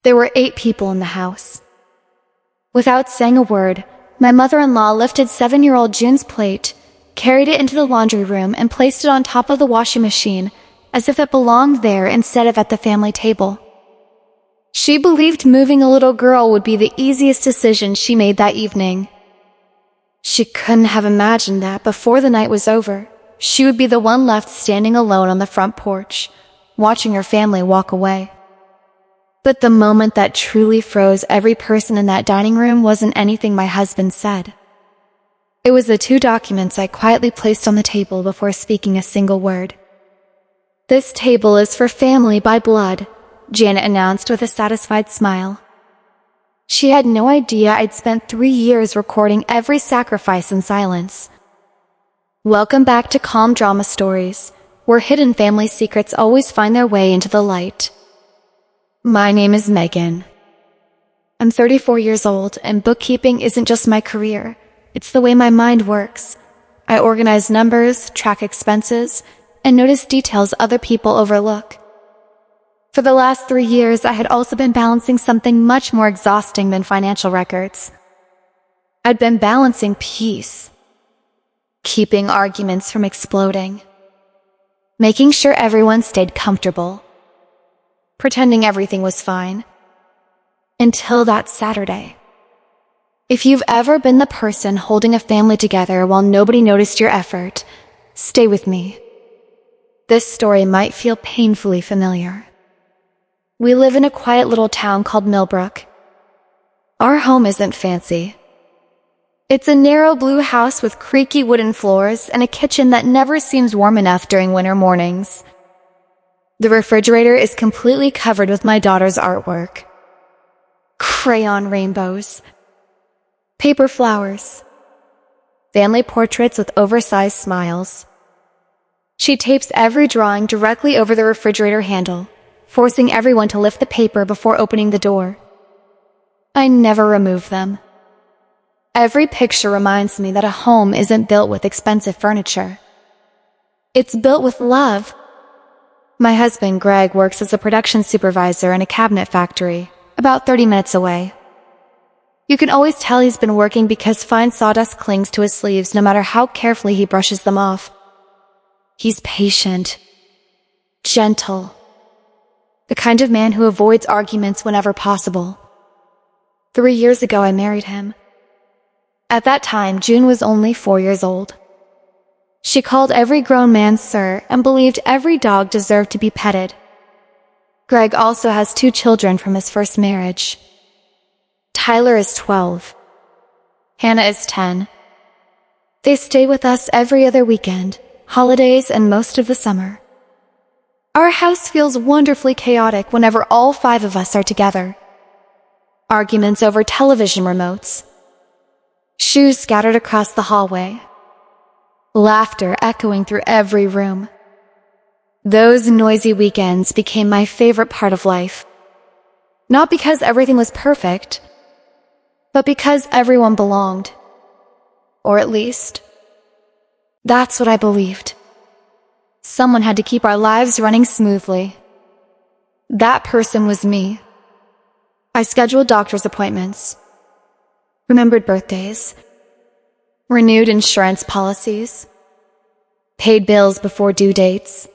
There were 8 people in the house. Without saying a word, my mother-in-law lifted 7-year-old June's plate, carried it into the laundry room, and placed it on top of the washing machine as if it belonged there instead of at the family table. She believed moving a little girl would be the easiest decision she made that evening. She couldn't have imagined that before the night was over, she would be the one left standing alone on the front porch, watching her family walk away. But the moment that truly froze every person in that dining room wasn't anything my husband said. It was the 2 documents I quietly placed on the table before speaking a single word. "This table is for family by blood," Janet announced with a satisfied smile. She had no idea I'd spent 3 years recording every sacrifice in silence. Welcome back to Calm Drama Stories, where hidden family secrets always find their way into the light. My name is Megan. I'm 34 years old, and bookkeeping isn't just my career. It's the way my mind works. I organize numbers, track expenses, and notice details other people overlook. For the last 3 years, I had also been balancing something much more exhausting than financial records. I'd been balancing peace, keeping arguments from exploding, making sure everyone stayed comfortable, pretending everything was fine. Until that Saturday. If you've ever been the person holding a family together while nobody noticed your effort, stay with me. This story might feel painfully familiar. We live in a quiet little town called Millbrook. Our home isn't fancy. It's a narrow blue house with creaky wooden floors and a kitchen that never seems warm enough during winter mornings. The refrigerator is completely covered with my daughter's artwork. Crayon rainbows, paper flowers, family portraits with oversized smiles. She tapes every drawing directly over the refrigerator handle, forcing everyone to lift the paper before opening the door. I never remove them. Every picture reminds me that a home isn't built with expensive furniture. It's built with love. My husband, Greg, works as a production supervisor in a cabinet factory, about 30 minutes away. You can always tell he's been working because fine sawdust clings to his sleeves no matter how carefully he brushes them off. He's patient, gentle, the kind of man who avoids arguments whenever possible. 3 years ago, I married him. At that time, June was only 4 years old. She called every grown man sir and believed every dog deserved to be petted. Greg also has 2 children from his first marriage. Tyler is 12. Hannah is 10. They stay with us every other weekend, holidays, and most of the summer. Our house feels wonderfully chaotic whenever all 5 of us are together. Arguments over television remotes. Shoes scattered across the hallway. Laughter echoing through every room. Those noisy weekends became my favorite part of life. Not because everything was perfect, but because everyone belonged. Or at least, that's what I believed. Someone had to keep our lives running smoothly. That person was me. I scheduled doctor's appointments, remembered birthdays, renewed insurance policies, paid bills before due dates,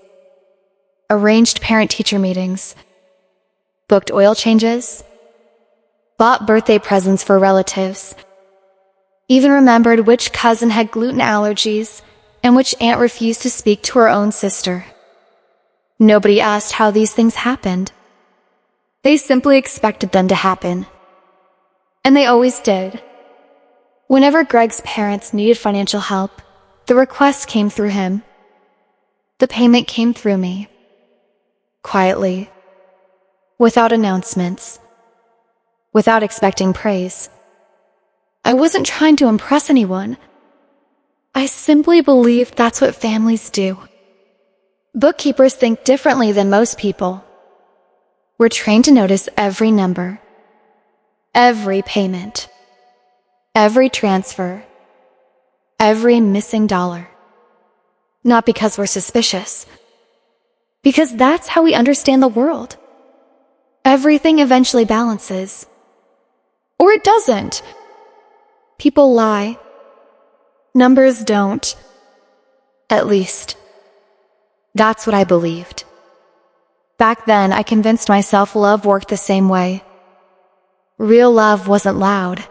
arranged parent-teacher meetings, booked oil changes, bought birthday presents for relatives, even remembered which cousin had gluten allergies and which aunt refused to speak to her own sister. Nobody asked how these things happened. They simply expected them to happen. And they always did. Whenever Greg's parents needed financial help, the request came through him. The payment came through me. Quietly. Without announcements. Without expecting praise. I wasn't trying to impress anyone. I simply believed that's what families do. Bookkeepers think differently than most people. We're trained to notice every number, every payment, every transfer, every missing dollar. Not because we're suspicious, because that's how we understand the world. Everything eventually balances. Or it doesn't. People lie. Numbers don't. At least, that's what I believed. Back then, I convinced myself love worked the same way. Real love wasn't loud.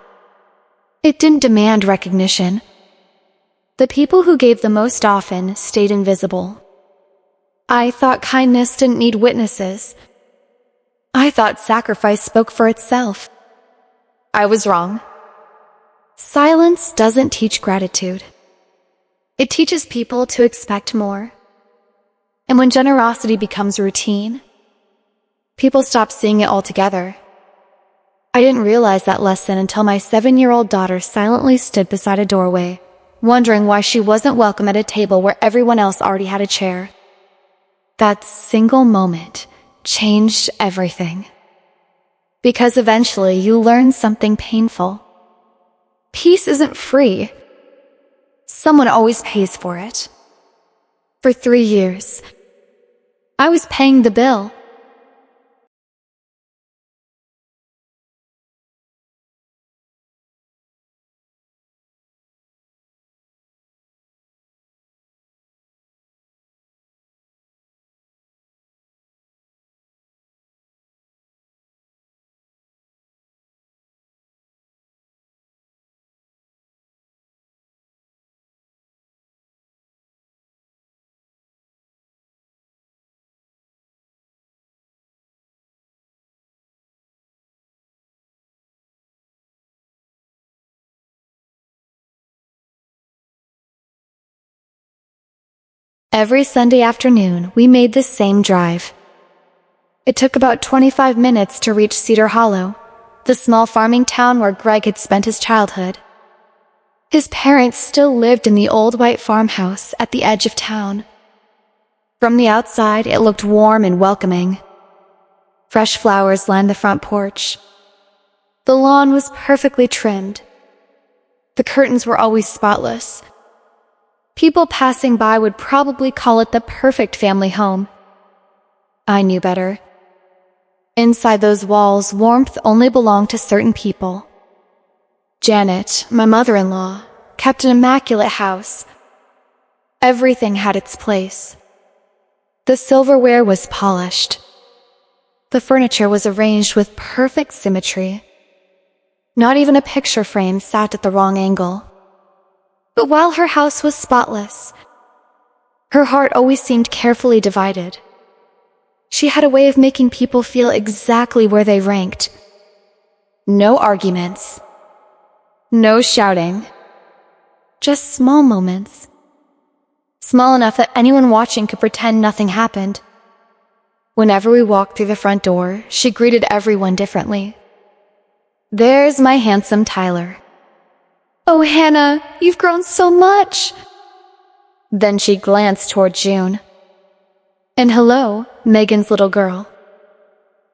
It didn't demand recognition. The people who gave the most often stayed invisible. I thought kindness didn't need witnesses. I thought sacrifice spoke for itself. I was wrong. Silence doesn't teach gratitude. It teaches people to expect more. And when generosity becomes routine, people stop seeing it altogether. I didn't realize that lesson until my 7-year-old daughter silently stood beside a doorway, wondering why she wasn't welcome at a table where everyone else already had a chair. That single moment changed everything. Because eventually you learn something painful. Peace isn't free. Someone always pays for it. For 3 years, I was paying the bill. Every Sunday afternoon, we made the same drive. It took about 25 minutes to reach Cedar Hollow, the small farming town where Greg had spent his childhood. His parents still lived in the old white farmhouse at the edge of town. From the outside, it looked warm and welcoming. Fresh flowers lined the front porch. The lawn was perfectly trimmed. The curtains were always spotless. People passing by would probably call it the perfect family home. I knew better. Inside those walls, warmth only belonged to certain people. Janet, my mother-in-law, kept an immaculate house. Everything had its place. The silverware was polished. The furniture was arranged with perfect symmetry. Not even a picture frame sat at the wrong angle. But while her house was spotless, her heart always seemed carefully divided. She had a way of making people feel exactly where they ranked. No arguments. No shouting. Just small moments. Small enough that anyone watching could pretend nothing happened. Whenever we walked through the front door, she greeted everyone differently. "There's my handsome Tyler." "Oh, Hannah, you've grown so much." Then she glanced toward June. "And hello, Megan's little girl."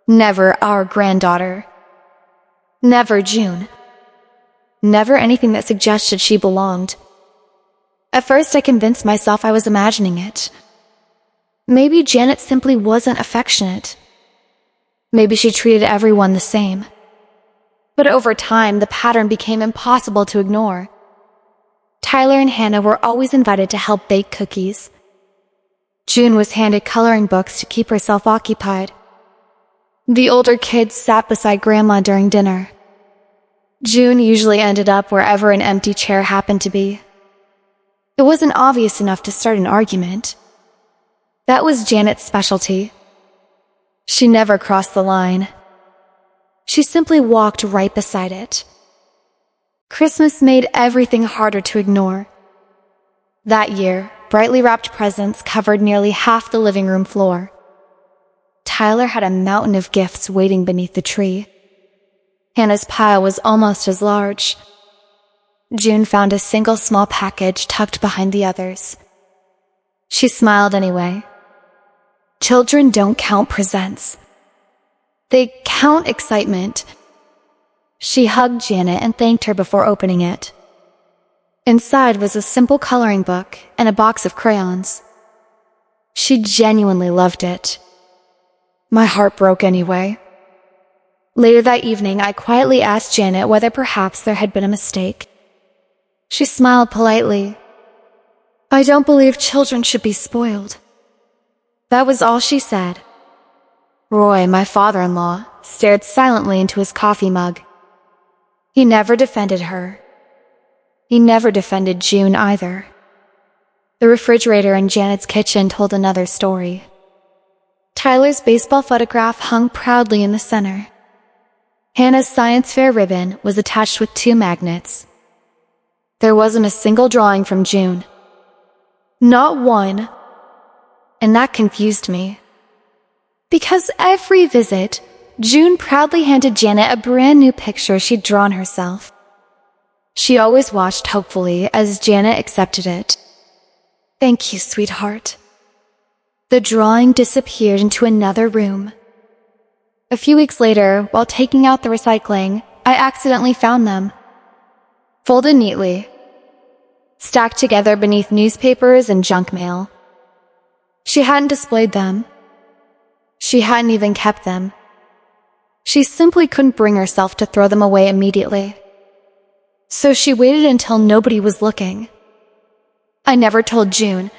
Never our granddaughter. Never June. Never anything that suggested she belonged. At first, I convinced myself I was imagining it. Maybe Janet simply wasn't affectionate. Maybe she treated everyone the same. But over time, the pattern became impossible to ignore. Tyler and Hannah were always invited to help bake cookies. June was handed coloring books to keep herself occupied. The older kids sat beside Grandma during dinner. June usually ended up wherever an empty chair happened to be. It wasn't obvious enough to start an argument. That was Janet's specialty. She never crossed the line. She simply walked right beside it. Christmas made everything harder to ignore. That year, brightly wrapped presents covered nearly half the living room floor. Tyler had a mountain of gifts waiting beneath the tree. Hannah's pile was almost as large. June found a single small package tucked behind the others. She smiled anyway. Children don't count presents. They count excitement. She hugged Janet and thanked her before opening it. Inside was a simple coloring book and a box of crayons. She genuinely loved it. My heart broke anyway. Later that evening, I quietly asked Janet whether perhaps there had been a mistake. She smiled politely. "I don't believe children should be spoiled." That was all she said. Roy, my father-in-law, stared silently into his coffee mug. He never defended her. He never defended June either. The refrigerator in Janet's kitchen told another story. Tyler's baseball photograph hung proudly in the center. Hannah's science fair ribbon was attached with 2 magnets. There wasn't a single drawing from June. Not one. And that confused me. Because every visit, June proudly handed Janet a brand new picture she'd drawn herself. She always watched hopefully as Janet accepted it. "Thank you, sweetheart." The drawing disappeared into another room. A few weeks later, while taking out the recycling, I accidentally found them. Folded neatly, stacked together beneath newspapers and junk mail. She hadn't displayed them. She hadn't even kept them. She simply couldn't bring herself to throw them away immediately. So she waited until nobody was looking. I never told June.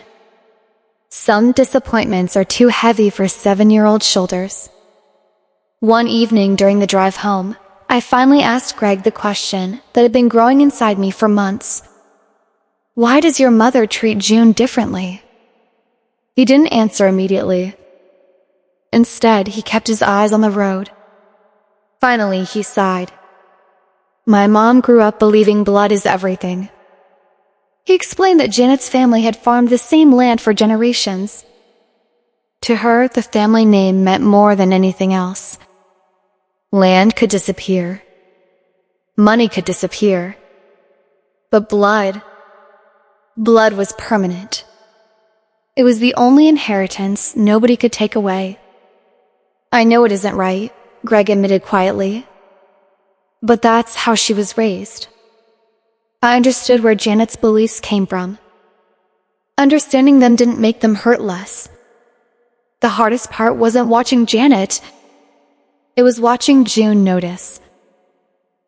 Some disappointments are too heavy for 7-year-old shoulders. One evening during the drive home, I finally asked Greg the question that had been growing inside me for months. "Why does your mother treat June differently?" He didn't answer immediately. Instead, he kept his eyes on the road. Finally, he sighed. "My mom grew up believing blood is everything." He explained that Janet's family had farmed the same land for generations. To her, the family name meant more than anything else. Land could disappear. Money could disappear. But blood was permanent. It was the only inheritance nobody could take away. "I know it isn't right," Greg admitted quietly. "But that's how she was raised." I understood where Janet's beliefs came from. Understanding them didn't make them hurt less. The hardest part wasn't watching Janet. It was watching June notice.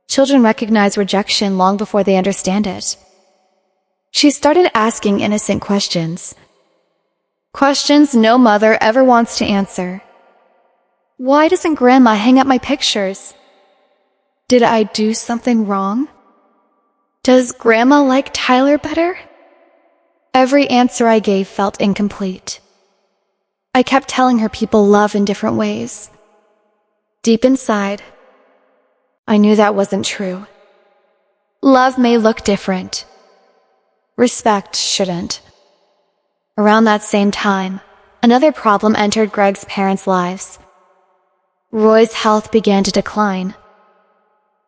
Children recognize rejection long before they understand it. She started asking innocent questions. Questions no mother ever wants to answer. Why doesn't Grandma hang up my pictures? Did I do something wrong? Does Grandma like Tyler better? Every answer I gave felt incomplete. I kept telling her people love in different ways. Deep inside, I knew that wasn't true. Love may look different. Respect shouldn't. Around that same time, another problem entered Greg's parents' lives. Roy's health began to decline.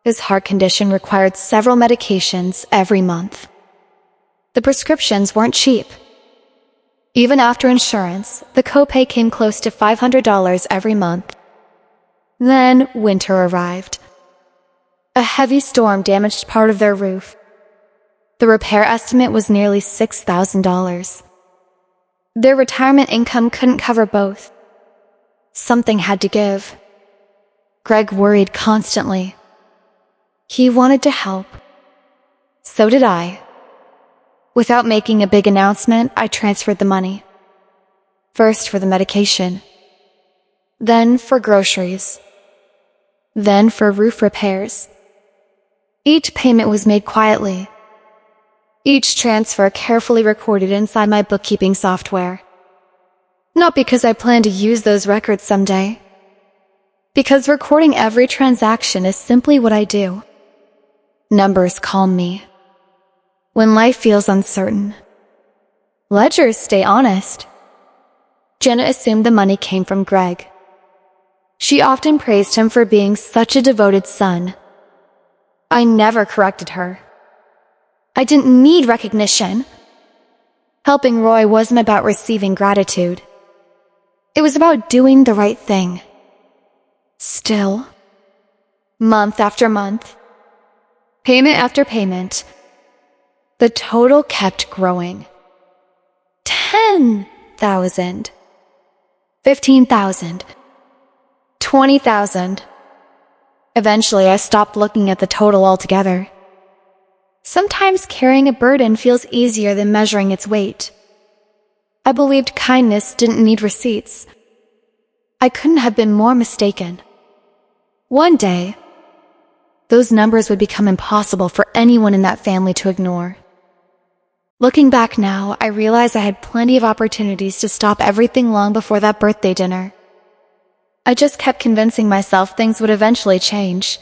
His heart condition required several medications every month. The prescriptions weren't cheap. Even after insurance, the copay came close to $500 every month. Then winter arrived. A heavy storm damaged part of their roof. The repair estimate was nearly $6,000. Their retirement income couldn't cover both. Something had to give. Greg worried constantly. He wanted to help. So did I. Without making a big announcement, I transferred the money. First for the medication. Then for groceries. Then for roof repairs. Each payment was made quietly. Each transfer carefully recorded inside my bookkeeping software. Not because I plan to use those records someday. Because recording every transaction is simply what I do. Numbers calm me. When life feels uncertain, ledgers stay honest. Jenna assumed the money came from Greg. She often praised him for being such a devoted son. I never corrected her. I didn't need recognition. Helping Roy wasn't about receiving gratitude. It was about doing the right thing. Still, month after month, payment after payment, the total kept growing. 10,000, 15,000, 20,000. Eventually, I stopped looking at the total altogether. Sometimes carrying a burden feels easier than measuring its weight. I believed kindness didn't need receipts. I couldn't have been more mistaken. One day, those numbers would become impossible for anyone in that family to ignore. Looking back now, I realize I had plenty of opportunities to stop everything long before that birthday dinner. I just kept convincing myself things would eventually change.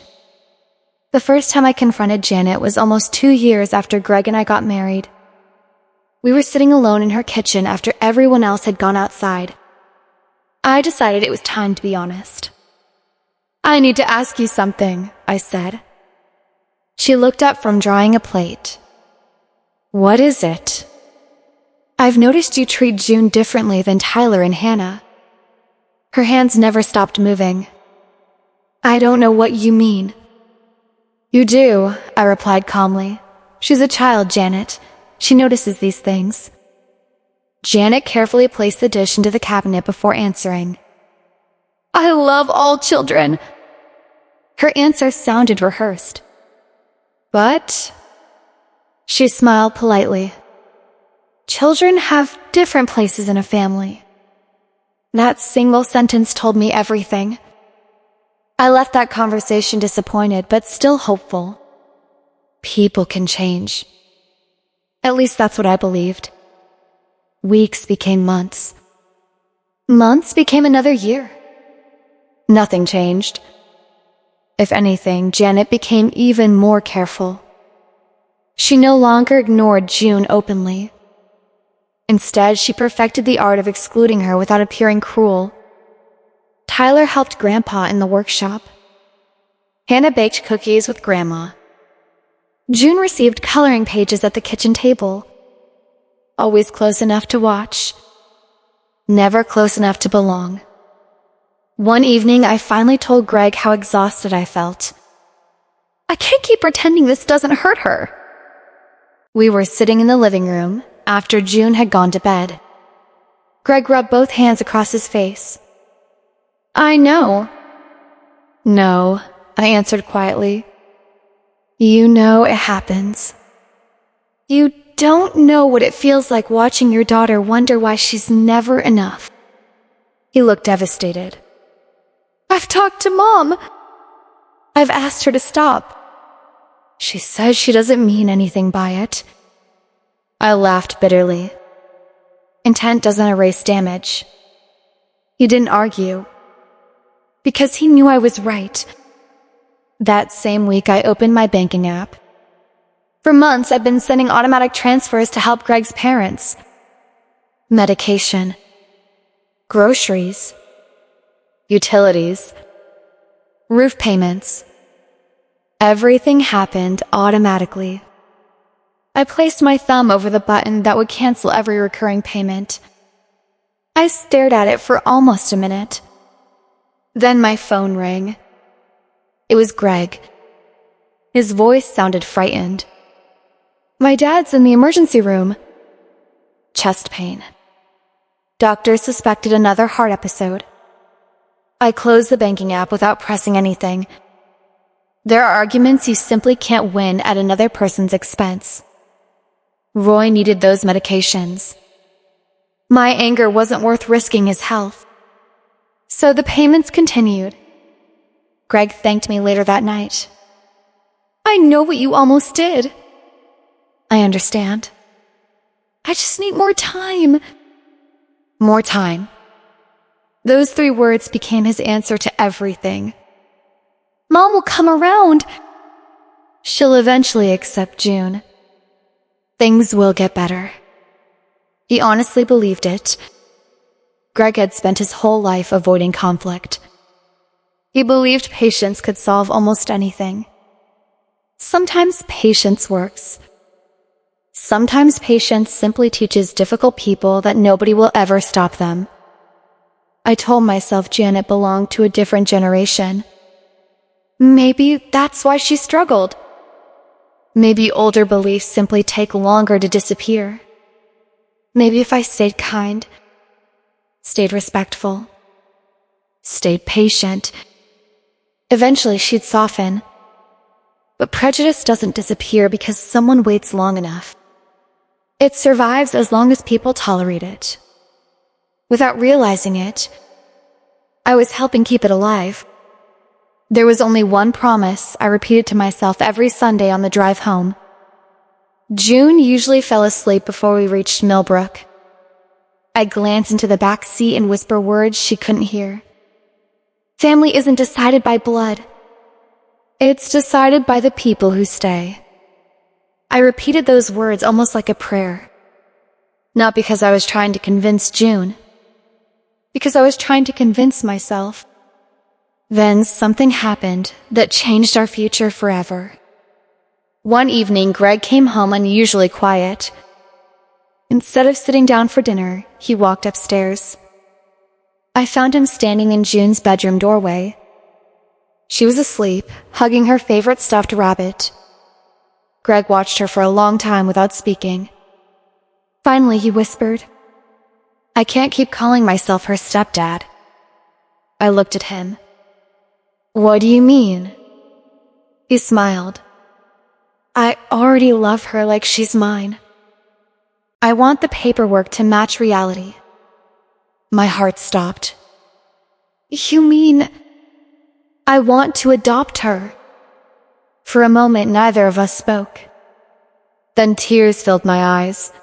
The first time I confronted Janet was almost 2 years after Greg and I got married. We were sitting alone in her kitchen after everyone else had gone outside. I decided it was time to be honest. "I need to ask you something," I said. She looked up from drawing a plate. "What is it?" "I've noticed you treat June differently than Tyler and Hannah." Her hands never stopped moving. "I don't know what you mean." "You do," I replied calmly. "She's a child, Janet. She notices these things." Janet carefully placed the dish into the cabinet before answering. "I love all children." Her answer sounded rehearsed. "But—" She smiled politely. "Children have different places in a family." That single sentence told me everything. I left that conversation disappointed, but still hopeful. People can change. At least that's what I believed. Weeks became months. Months became another year. Nothing changed. If anything, Janet became even more careful. She no longer ignored June openly. Instead, she perfected the art of excluding her without appearing cruel. Tyler helped Grandpa in the workshop. Hannah baked cookies with Grandma. June received coloring pages at the kitchen table. Always close enough to watch. Never close enough to belong. One evening, I finally told Greg how exhausted I felt. "I can't keep pretending this doesn't hurt her." We were sitting in the living room after June had gone to bed. Greg rubbed both hands across his face. "I know." "No," I answered quietly. "You know it happens. You don't know what it feels like watching your daughter wonder why she's never enough." He looked devastated. "I've talked to Mom. I've asked her to stop. She says she doesn't mean anything by it." I laughed bitterly. Intent doesn't erase damage. He didn't argue, because he knew I was right. That same week, I opened my banking app. For months, I've been sending automatic transfers to help Greg's parents. Medication, groceries, utilities, roof payments. Everything happened automatically. I placed my thumb over the button that would cancel every recurring payment. I stared at it for almost a minute. Then my phone rang. It was Greg. His voice sounded frightened. "My dad's in the emergency room." Chest pain. Doctors suspected another heart episode. I closed the banking app without pressing anything. There are arguments you simply can't win at another person's expense. Roy needed those medications. My anger wasn't worth risking his health. So the payments continued. Greg thanked me later that night. "I know what you almost did." "I understand." "I just need more time." More time. Those 3 words became his answer to everything. "Mom will come around." She'll eventually accept June. Things will get better. He honestly believed it. Greg had spent his whole life avoiding conflict. He believed patience could solve almost anything. Sometimes patience works. Sometimes patience simply teaches difficult people that nobody will ever stop them. I told myself Janet belonged to a different generation. Maybe that's why she struggled. Maybe older beliefs simply take longer to disappear. Maybe if I stayed kind, stayed respectful, stayed patient, Eventually, she'd soften. But prejudice doesn't disappear because someone waits long enough. It survives as long as people tolerate it. Without realizing it, I was helping keep it alive. There was only one promise I repeated to myself every Sunday on the drive home. June usually fell asleep before we reached Millbrook. I'd glance into the back seat and whisper words she couldn't hear. Family isn't decided by blood. It's decided by the people who stay. I repeated those words almost like a prayer. Not because I was trying to convince June. Because I was trying to convince myself. Then something happened that changed our future forever. One evening, Greg came home unusually quiet. Instead of sitting down for dinner, he walked upstairs. I found him standing in June's bedroom doorway. She was asleep, hugging her favorite stuffed rabbit. Greg watched her for a long time without speaking. Finally, he whispered, "I can't keep calling myself her stepdad." I looked at him. "What do you mean?" He smiled. "I already love her like she's mine. I want the paperwork to match reality." My heart stopped. "You mean I want to adopt her?" For a moment, neither of us spoke. Then tears filled my eyes.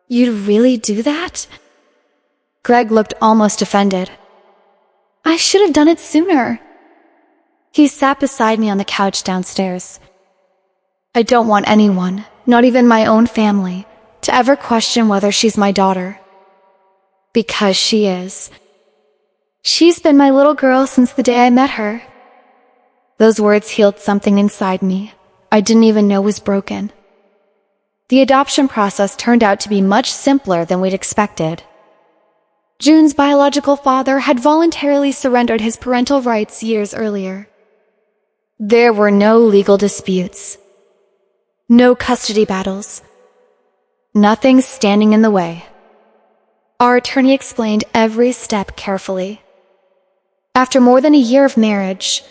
"You'd really do that?" Greg looked almost offended. "I should have done it sooner." He sat beside me on the couch downstairs. "I don't want anyone, not even my own family, to ever question whether she's my daughter. Because she is. She's been my little girl since the day I met her." Those words healed something inside me I didn't even know was broken. The adoption process turned out to be much simpler than we'd expected. June's biological father had voluntarily surrendered his parental rights years earlier. There were no legal disputes. No custody battles. Nothing standing in the way. Our attorney explained every step carefully. After more than a year of marriage,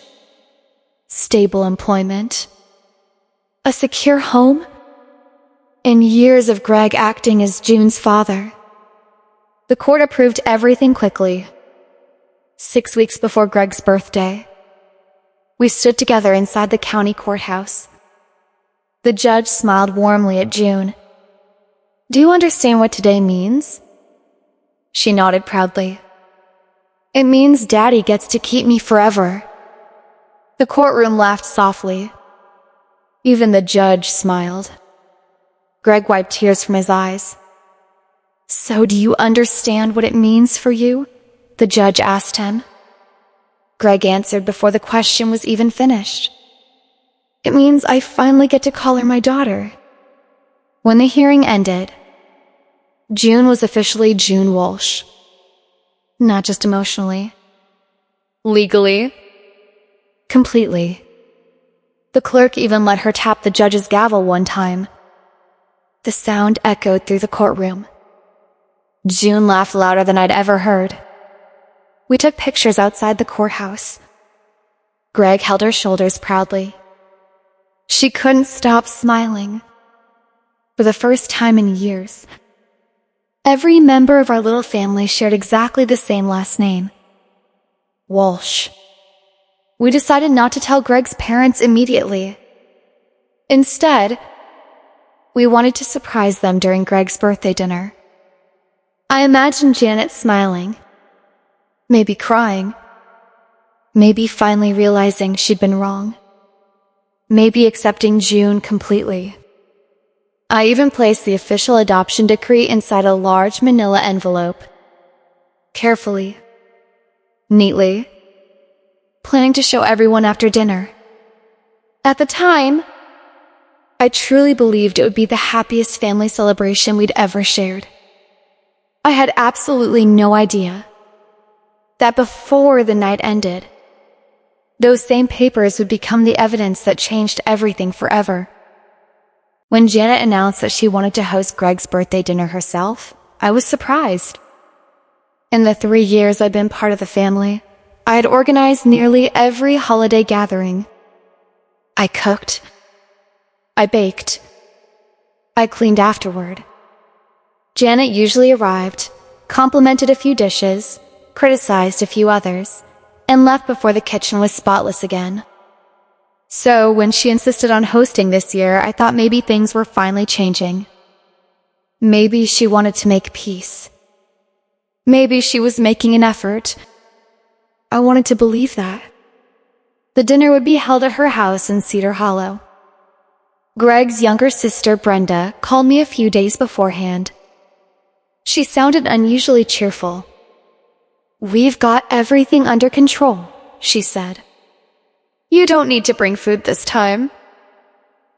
stable employment, a secure home, and years of Greg acting as June's father, the court approved everything quickly. 6 weeks before Greg's birthday, we stood together inside the county courthouse. The judge smiled warmly at June. "Do you understand what today means?" She nodded proudly. "It means Daddy gets to keep me forever." The courtroom laughed softly. Even the judge smiled. Greg wiped tears from his eyes. "So do you understand what it means for you?" the judge asked him. Greg answered before the question was even finished. "It means I finally get to call her my daughter." When the hearing ended, June was officially June Walsh. Not just emotionally. Legally. Completely. The clerk even let her tap the judge's gavel one time. The sound echoed through the courtroom. June laughed louder than I'd ever heard. We took pictures outside the courthouse. Greg held her shoulders proudly. She couldn't stop smiling. For the first time in years, every member of our little family shared exactly the same last name. Walsh. We decided not to tell Greg's parents immediately. Instead, we wanted to surprise them during Greg's birthday dinner. I imagined Janet smiling, maybe crying, maybe finally realizing she'd been wrong, maybe accepting June completely. I even placed the official adoption decree inside a large manila envelope. Carefully, neatly, planning to show everyone after dinner. At the time, I truly believed it would be the happiest family celebration we'd ever shared. I had absolutely no idea that before the night ended, those same papers would become the evidence that changed everything forever. When Janet announced that she wanted to host Greg's birthday dinner herself, I was surprised. In the 3 years I'd been part of the family, I had organized nearly every holiday gathering. I cooked. I baked. I cleaned afterward. Janet usually arrived, complimented a few dishes, criticized a few others, and left before the kitchen was spotless again. So when she insisted on hosting this year, I thought maybe things were finally changing. Maybe she wanted to make peace. Maybe she was making an effort. I wanted to believe that. The dinner would be held at her house in Cedar Hollow. Greg's younger sister, Brenda, called me a few days beforehand. She sounded unusually cheerful. "We've got everything under control," she said. "You don't need to bring food this time."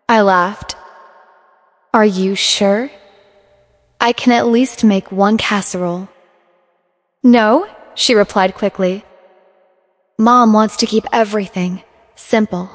I laughed. "Are you sure? I can at least make one casserole." "No," she replied quickly. "Mom wants to keep everything simple."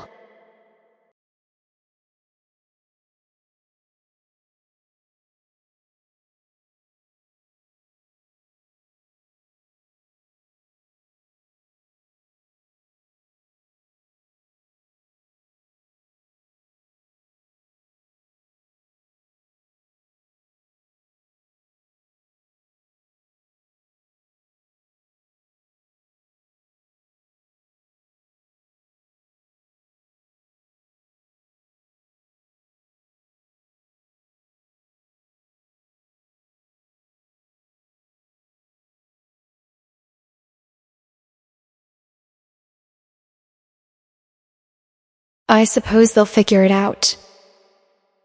"I suppose they'll figure it out."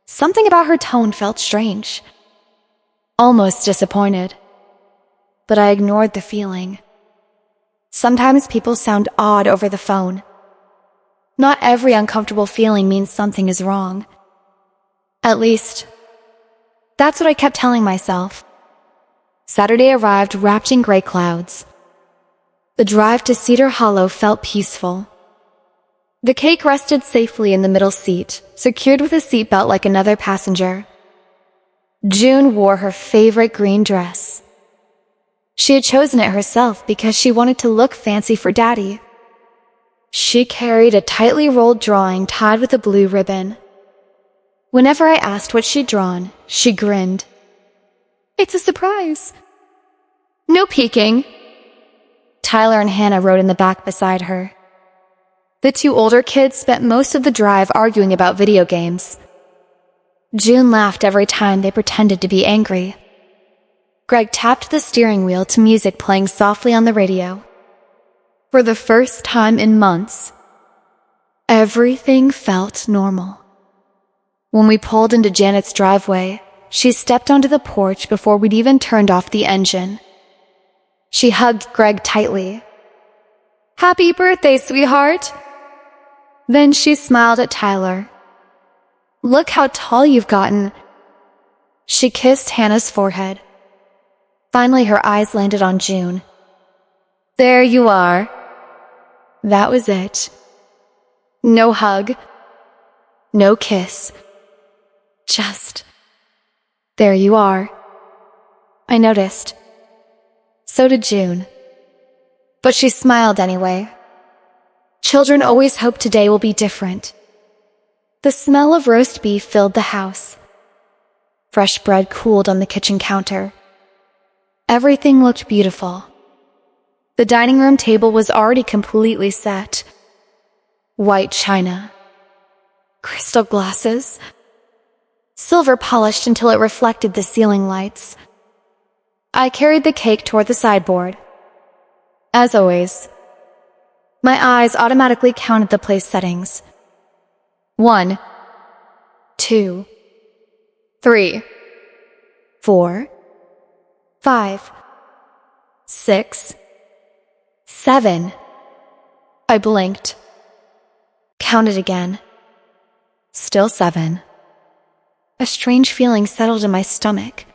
Something about her tone felt strange, almost disappointed. But I ignored the feeling. Sometimes people sound odd over the phone. Not every uncomfortable feeling means something is wrong. At least, that's what I kept telling myself. Saturday arrived wrapped in gray clouds. The drive to Cedar Hollow felt peaceful. The cake rested safely in the middle seat, secured with a seatbelt like another passenger. June wore her favorite green dress. She had chosen it herself because she wanted to look fancy for Daddy. She carried a tightly rolled drawing tied with a blue ribbon. Whenever I asked what she'd drawn, she grinned. "It's a surprise." "No peeking." Tyler and Hannah rode in the back beside her. The two older kids spent most of the drive arguing about video games. June laughed every time they pretended to be angry. Greg tapped the steering wheel to music playing softly on the radio. For the first time in months, everything felt normal. When we pulled into Janet's driveway, she stepped onto the porch before we'd even turned off the engine. She hugged Greg tightly. "Happy birthday, sweetheart." Then she smiled at Tyler. "Look how tall you've gotten." She kissed Hannah's forehead. Finally, her eyes landed on June. "There you are." That was it. No hug. No kiss. Just, "There you are." I noticed. So did June. But she smiled anyway. Children always hope today will be different. The smell of roast beef filled the house. Fresh bread cooled on the kitchen counter. Everything looked beautiful. The dining room table was already completely set. White china. Crystal glasses. Silver polished until it reflected the ceiling lights. I carried the cake toward the sideboard. As always, my eyes automatically counted the place settings. 1, 2, 3, 4, 5, 6, 7. I blinked. Counted again. Still 7. A strange feeling settled in my stomach.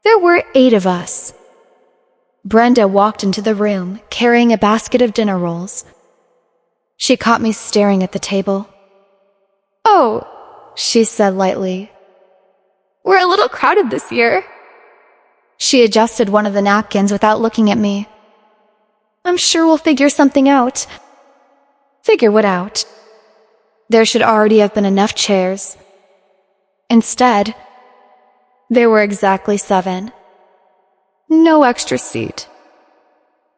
There were 8 of us. Brenda walked into the room, carrying a basket of dinner rolls. She caught me staring at the table. "Oh," she said lightly. "We're a little crowded this year." She adjusted one of the napkins without looking at me. I'm sure we'll figure something out. Figure what out? There should already have been enough chairs. Instead, there were exactly 7. No extra seat.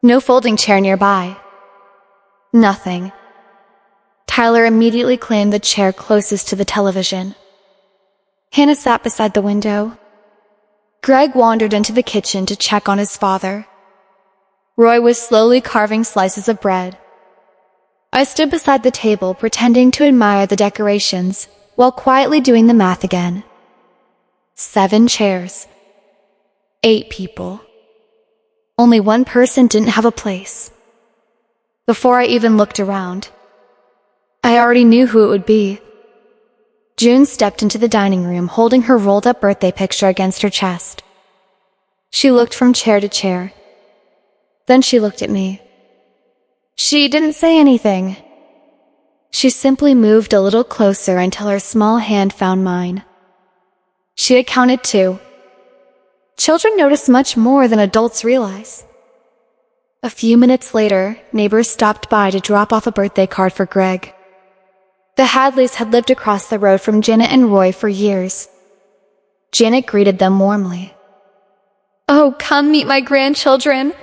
No folding chair nearby. Nothing. Tyler immediately claimed the chair closest to the television. Hannah sat beside the window. Greg wandered into the kitchen to check on his father. Roy was slowly carving slices of bread. I stood beside the table, pretending to admire the decorations, while quietly doing the math again. 7 chairs. 8 people. Only one person didn't have a place. Before I even looked around, I already knew who it would be. June stepped into the dining room, holding her rolled-up birthday picture against her chest. She looked from chair to chair. Then she looked at me. She didn't say anything. She simply moved a little closer until her small hand found mine. She had counted 2. Children notice much more than adults realize. A few minutes later, neighbors stopped by to drop off a birthday card for Greg. The Hadleys had lived across the road from Janet and Roy for years. Janet greeted them warmly. "Oh, come meet my grandchildren."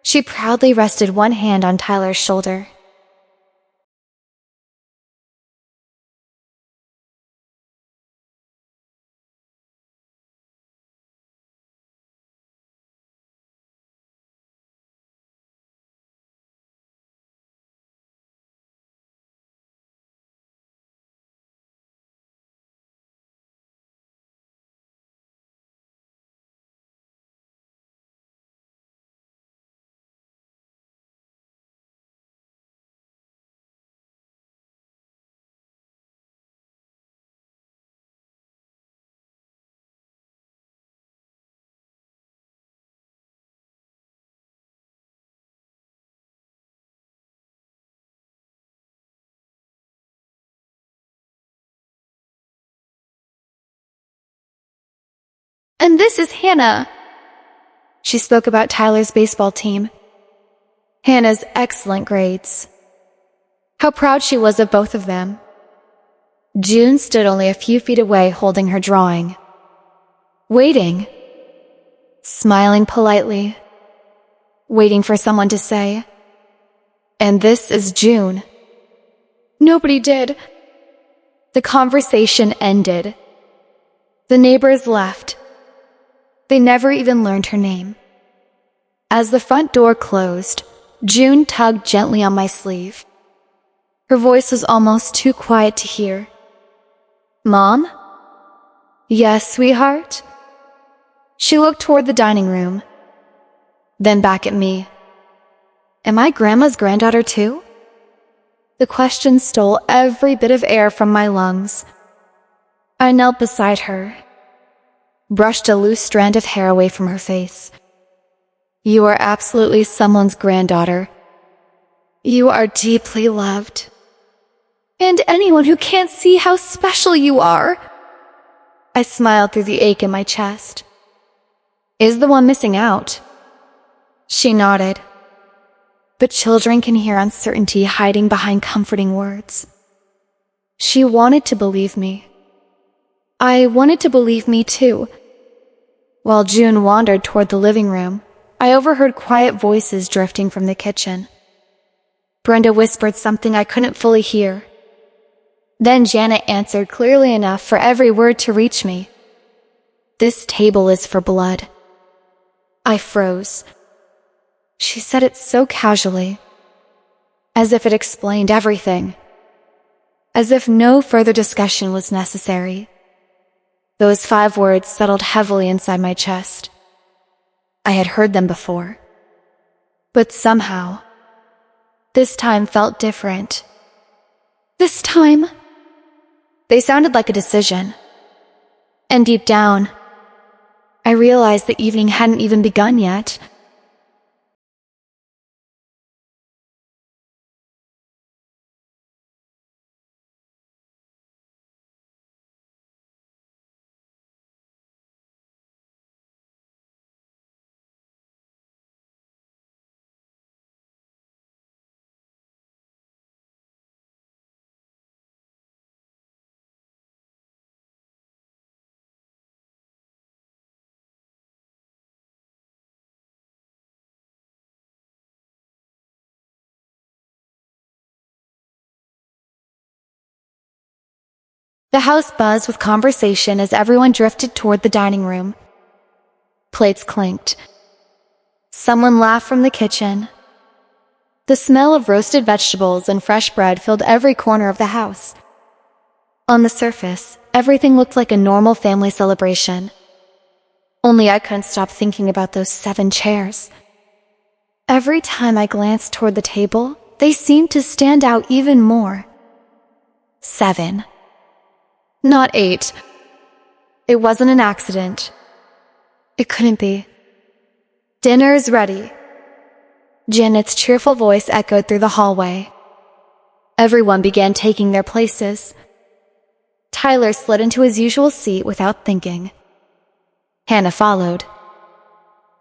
She proudly rested one hand on Tyler's shoulder. "And this is Hannah." She spoke about Tyler's baseball team. Hannah's excellent grades. How proud she was of both of them. June stood only a few feet away holding her drawing. Waiting. Smiling politely. Waiting for someone to say, "And this is June." Nobody did. The conversation ended. The neighbors left. They never even learned her name. As the front door closed, June tugged gently on my sleeve. Her voice was almost too quiet to hear. "Mom?" "Yes, sweetheart?" She looked toward the dining room, then back at me. "Am I Grandma's granddaughter too?" The question stole every bit of air from my lungs. I knelt beside her, brushed a loose strand of hair away from her face. "You are absolutely someone's granddaughter. You are deeply loved. And anyone who can't see how special you are." I smiled through the ache in my chest. "Is the one missing out?" She nodded. But children can hear uncertainty hiding behind comforting words. She wanted to believe me. I wanted to believe me too. While June wandered toward the living room, I overheard quiet voices drifting from the kitchen. Brenda whispered something I couldn't fully hear. Then Janet answered clearly enough for every word to reach me. "This table is for blood." I froze. She said it so casually, as if it explained everything, as if no further discussion was necessary. Those 5 words settled heavily inside my chest. I had heard them before, but somehow, this time felt different. This time, they sounded like a decision. And deep down, I realized the evening hadn't even begun yet. The house buzzed with conversation as everyone drifted toward the dining room. Plates clinked. Someone laughed from the kitchen. The smell of roasted vegetables and fresh bread filled every corner of the house. On the surface, everything looked like a normal family celebration. Only I couldn't stop thinking about those 7 chairs. Every time I glanced toward the table, they seemed to stand out even more. 7. Not 8. It wasn't an accident. It couldn't be. Dinner's ready. Janet's cheerful voice echoed through the hallway. Everyone began taking their places. Tyler slid into his usual seat without thinking. Hannah followed.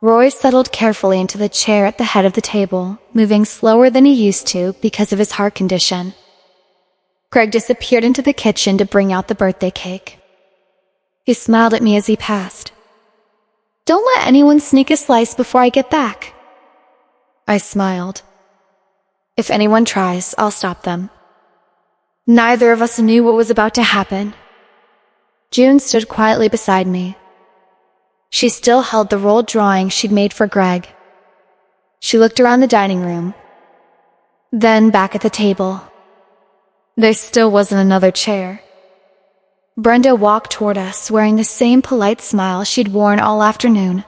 Roy settled carefully into the chair at the head of the table, moving slower than he used to because of his heart condition. Greg disappeared into the kitchen to bring out the birthday cake. He smiled at me as he passed. "Don't let anyone sneak a slice before I get back." I smiled. If anyone tries, I'll stop them. Neither of us knew what was about to happen. June stood quietly beside me. She still held the rolled drawing she'd made for Greg. She looked around the dining room, then back at the table. There still wasn't another chair. Brenda walked toward us, wearing the same polite smile she'd worn all afternoon.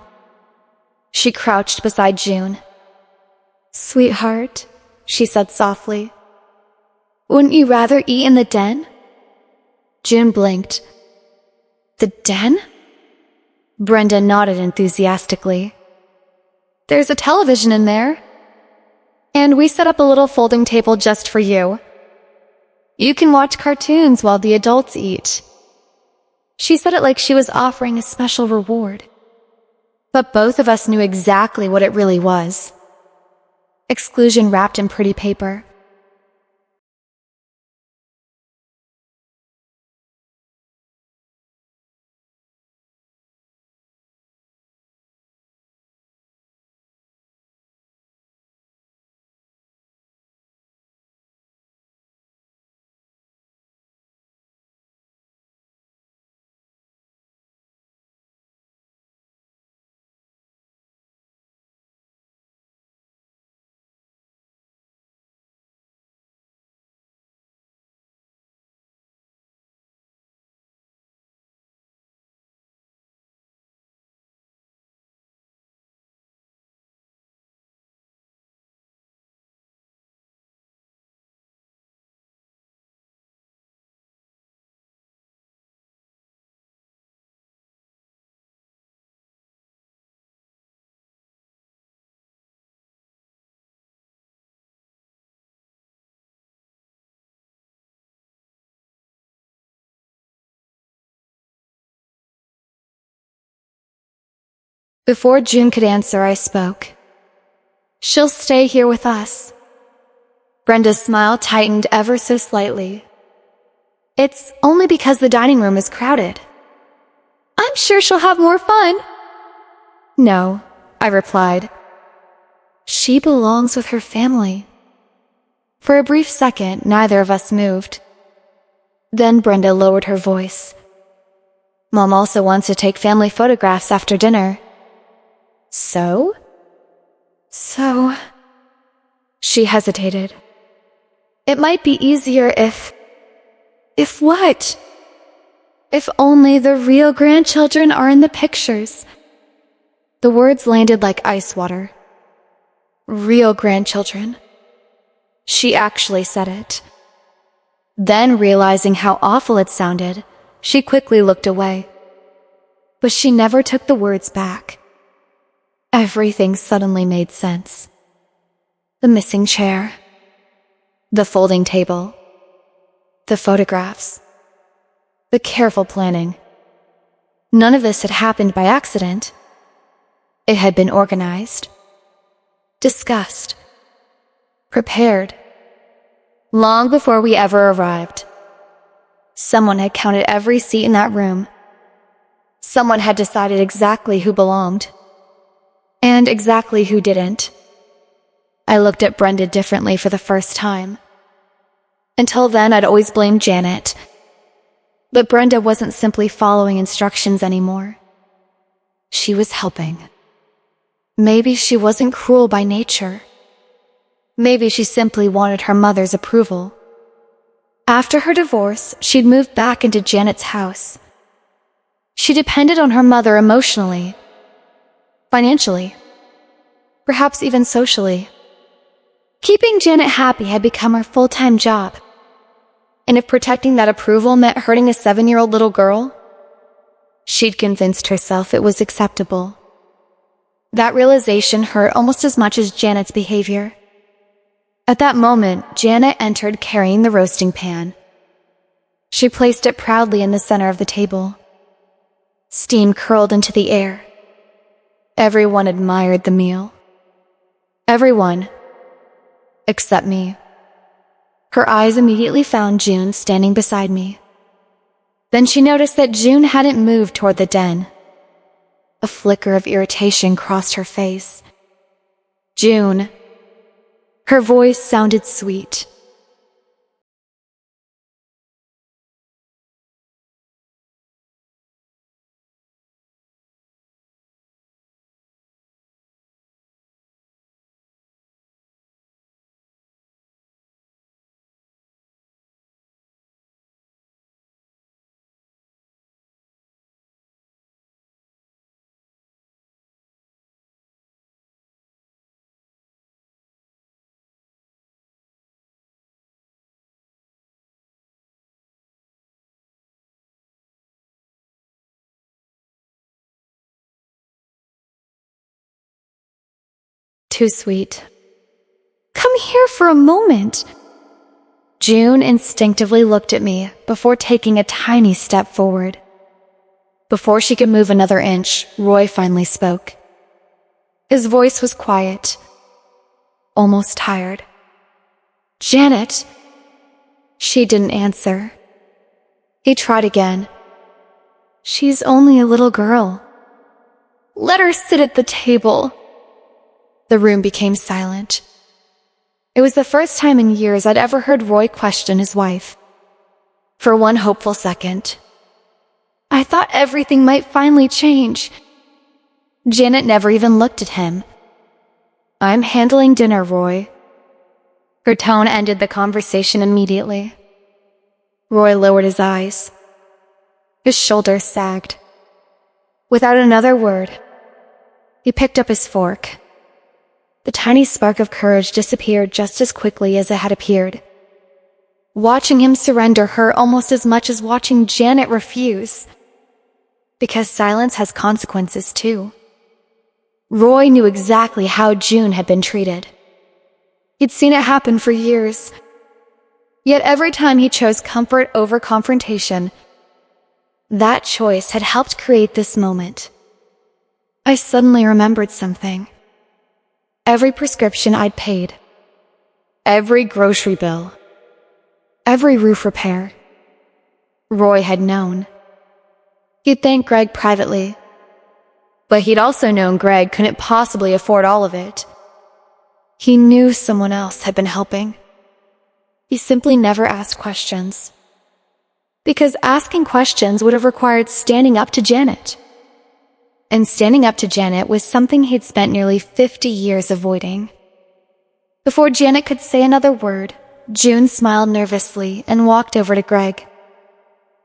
She crouched beside June. "Sweetheart," she said softly, "wouldn't you rather eat in the den?" June blinked. "The den?" Brenda nodded enthusiastically. "There's a television in there. And we set up a little folding table just for you. You can watch cartoons while the adults eat." She said it like she was offering a special reward. But both of us knew exactly what it really was. Exclusion wrapped in pretty paper. Before June could answer, I spoke. "She'll stay here with us." Brenda's smile tightened ever so slightly. "It's only because the dining room is crowded." "I'm sure she'll have more fun." "No," I replied. "She belongs with her family." For a brief second, neither of us moved. Then Brenda lowered her voice. "Mom also wants to take family photographs after dinner." So? She hesitated. "It might be easier if..." "If what?" "If only the real grandchildren are in the pictures." The words landed like ice water. Real grandchildren. She actually said it. Then, realizing how awful it sounded, she quickly looked away. But she never took the words back. Everything suddenly made sense. The missing chair. The folding table. The photographs. The careful planning. None of this had happened by accident. It had been organized. Discussed. Prepared. Long before we ever arrived. Someone had counted every seat in that room. Someone had decided exactly who belonged. And exactly who didn't. I looked at Brenda differently for the first time. Until then, I'd always blamed Janet. But Brenda wasn't simply following instructions anymore. She was helping. Maybe she wasn't cruel by nature. Maybe she simply wanted her mother's approval. After her divorce, she'd moved back into Janet's house. She depended on her mother emotionally, financially, perhaps even socially. Keeping Janet happy had become her full-time job. And if protecting that approval meant hurting a 7-year-old little girl, she'd convinced herself it was acceptable. That realization hurt almost as much as Janet's behavior. At that moment, Janet entered carrying the roasting pan. She placed it proudly in the center of the table. Steam curled into the air. Everyone admired the meal. Everyone, except me. Her eyes immediately found June standing beside me. Then she noticed that June hadn't moved toward the den. A flicker of irritation crossed her face. June. Her voice sounded sweet. Too sweet. Come here for a moment. June instinctively looked at me before taking a tiny step forward. Before she could move another inch, Roy finally spoke. His voice was quiet, almost tired. Janet. She didn't answer. He tried again. She's only a little girl. Let her sit at the table. The room became silent. It was the first time in years I'd ever heard Roy question his wife. For one hopeful second, I thought everything might finally change. Janet never even looked at him. I'm handling dinner, Roy. Her tone ended the conversation immediately. Roy lowered his eyes. His shoulders sagged. Without another word, he picked up his fork. The tiny spark of courage disappeared just as quickly as it had appeared. Watching him surrender hurt almost as much as watching Janet refuse. Because silence has consequences too. Roy knew exactly how June had been treated. He'd seen it happen for years. Yet every time he chose comfort over confrontation, that choice had helped create this moment. I suddenly remembered something. Every prescription I'd paid, every grocery bill, every roof repair. Roy had known. He'd thanked Greg privately, but he'd also known Greg couldn't possibly afford all of it. He knew someone else had been helping. He simply never asked questions. Because asking questions would have required standing up to Janet. And standing up to Janet was something he'd spent nearly 50 years avoiding. Before Janet could say another word, June smiled nervously and walked over to Greg.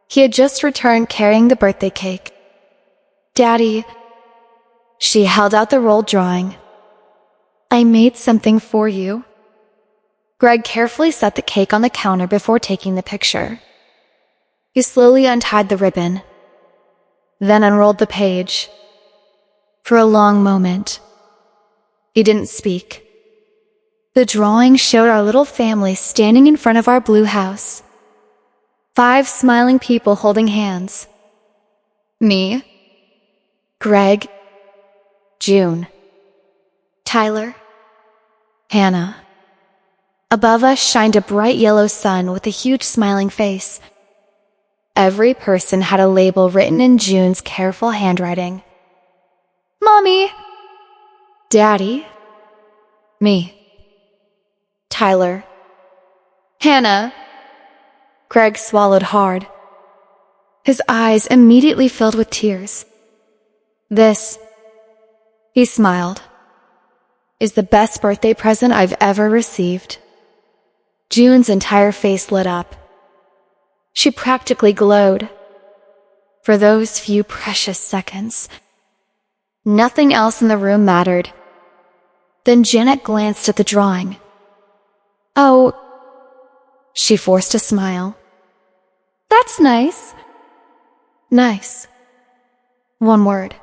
He had just returned carrying the birthday cake. Daddy, she held out the rolled drawing. I made something for you. Greg carefully set the cake on the counter before taking the picture. He slowly untied the ribbon, then unrolled the page. For a long moment, he didn't speak. The drawing showed our little family standing in front of our blue house. 5 smiling people holding hands. Me, Greg, June, Tyler, Hannah. Above us shined a bright yellow sun with a huge smiling face. Every person had a label written in June's careful handwriting. Mommy! Daddy! Me. Tyler. Hannah. Greg swallowed hard. His eyes immediately filled with tears. "This," he smiled, "is the best birthday present I've ever received." June's entire face lit up. She practically glowed. For those few precious seconds, nothing else in the room mattered. Then Janet glanced at the drawing. "Oh," she forced a smile. "That's nice." Nice. One word.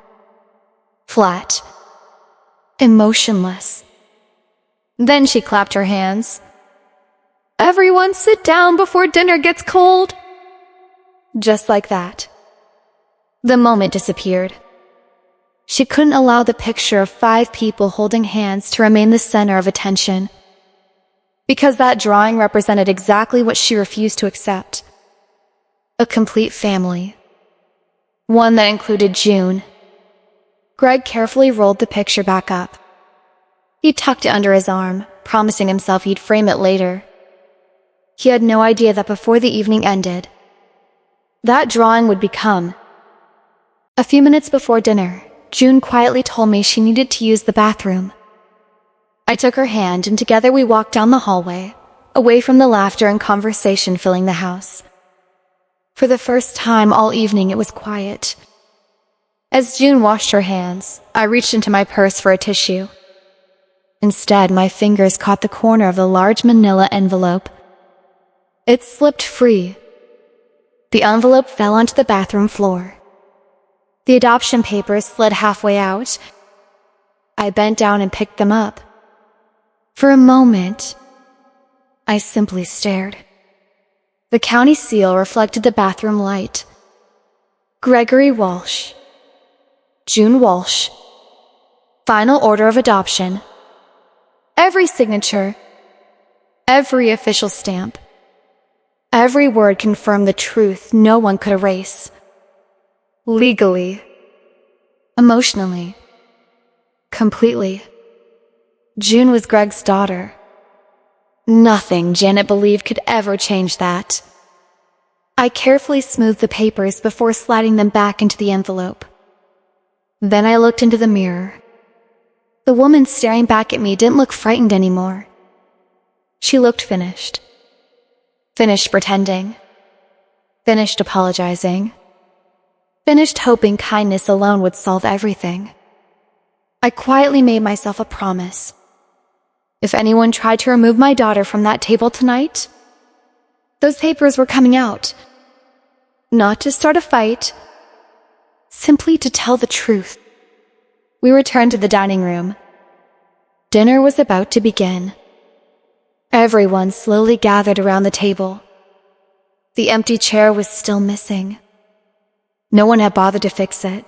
Flat. Emotionless. Then she clapped her hands. "Everyone sit down before dinner gets cold." Just like that. The moment disappeared. She couldn't allow the picture of 5 people holding hands to remain the center of attention, because that drawing represented exactly what she refused to accept. A complete family. One that included June. Greg carefully rolled the picture back up. He tucked it under his arm, promising himself he'd frame it later. He had no idea that before the evening ended, that drawing would become. A few minutes before dinner, June quietly told me she needed to use the bathroom. I took her hand and together we walked down the hallway, away from the laughter and conversation filling the house. For the first time all evening it was quiet. As June washed her hands, I reached into my purse for a tissue. Instead, my fingers caught the corner of the large manila envelope. It slipped free. The envelope fell onto the bathroom floor. The adoption papers slid halfway out. I bent down and picked them up. For a moment, I simply stared. The county seal reflected the bathroom light. Gregory Walsh. June Walsh. Final order of adoption. Every signature. Every official stamp. Every word confirmed the truth no one could erase. Legally. Emotionally. Completely. June was Greg's daughter. Nothing, Janet believed, could ever change that. I carefully smoothed the papers before sliding them back into the envelope. Then I looked into the mirror. The woman staring back at me didn't look frightened anymore. She looked finished. Finished pretending. Finished apologizing. Finished hoping kindness alone would solve everything. I quietly made myself a promise. If anyone tried to remove my daughter from that table tonight, those papers were coming out. Not to start a fight, simply to tell the truth. We returned to the dining room. Dinner was about to begin. Everyone slowly gathered around the table. The empty chair was still missing. No one had bothered to fix it,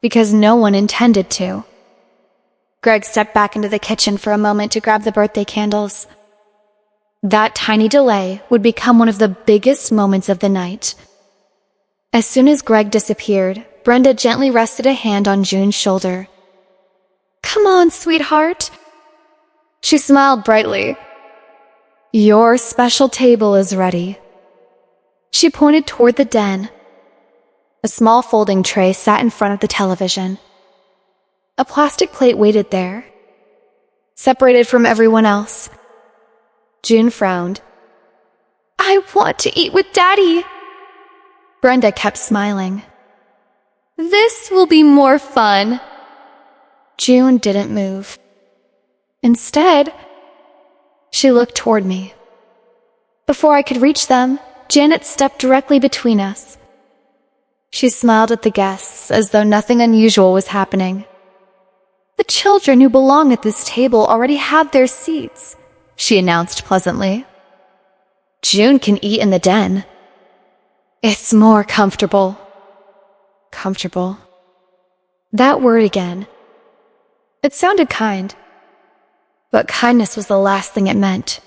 because no one intended to. Greg stepped back into the kitchen for a moment to grab the birthday candles. That tiny delay would become one of the biggest moments of the night. As soon as Greg disappeared, Brenda gently rested a hand on June's shoulder. "Come on, sweetheart." She smiled brightly. "Your special table is ready." She pointed toward the den. A small folding tray sat in front of the television. A plastic plate waited there, separated from everyone else. June frowned. "I want to eat with Daddy." Brenda kept smiling. "This will be more fun." June didn't move. Instead, she looked toward me. Before I could reach them, Janet stepped directly between us. She smiled at the guests as though nothing unusual was happening. "The children who belong at this table already have their seats," she announced pleasantly. "June can eat in the den. It's more comfortable." Comfortable. That word again. It sounded kind, but kindness was the last thing it meant.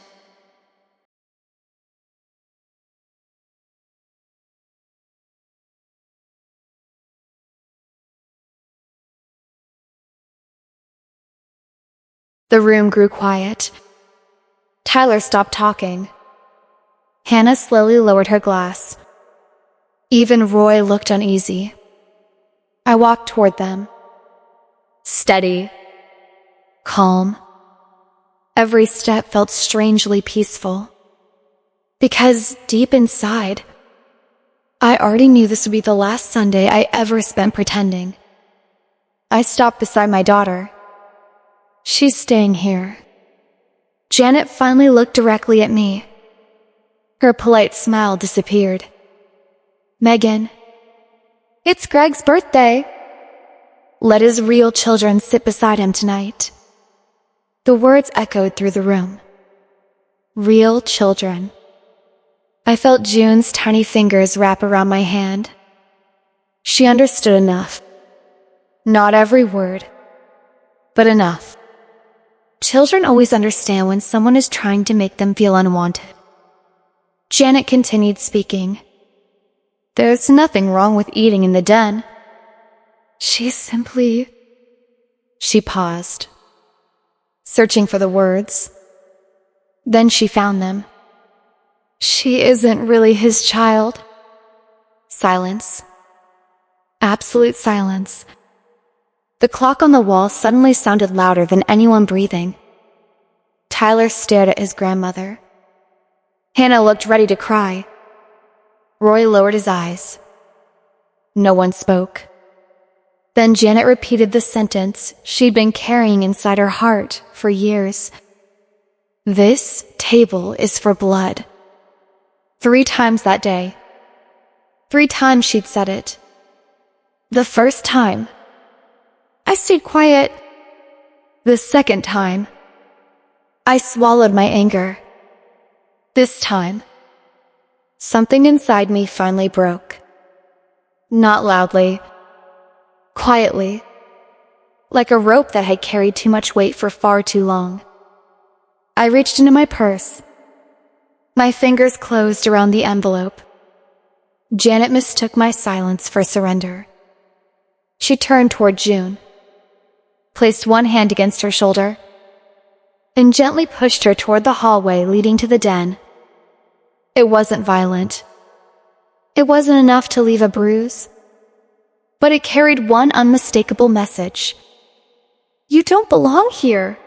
The room grew quiet. Tyler stopped talking. Hannah slowly lowered her glass. Even Roy looked uneasy. I walked toward them. Steady. Calm. Every step felt strangely peaceful. Because deep inside, I already knew this would be the last Sunday I ever spent pretending. I stopped beside my daughter. She's staying here. Janet finally looked directly at me. Her polite smile disappeared. Megan, it's Greg's birthday. Let his real children sit beside him tonight. The words echoed through the room. Real children. I felt June's tiny fingers wrap around my hand. She understood enough. Not every word, but enough. Children always understand when someone is trying to make them feel unwanted. Janet continued speaking. There's nothing wrong with eating in the den. She paused, searching for the words. Then she found them. She isn't really his child. Silence. Absolute silence. The clock on the wall suddenly sounded louder than anyone breathing. Tyler stared at his grandmother. Hannah looked ready to cry. Roy lowered his eyes. No one spoke. Then Janet repeated the sentence she'd been carrying inside her heart for years. This table is for blood. 3 times that day. 3 times she'd said it. The first time, I stayed quiet. The second time, I swallowed my anger. This time, something inside me finally broke. Not loudly, quietly, like a rope that had carried too much weight for far too long. I reached into my purse. My fingers closed around the envelope. Janet mistook my silence for surrender. She turned toward June, placed one hand against her shoulder, and gently pushed her toward the hallway leading to the den. It wasn't violent. It wasn't enough to leave a bruise, but it carried one unmistakable message. You don't belong here.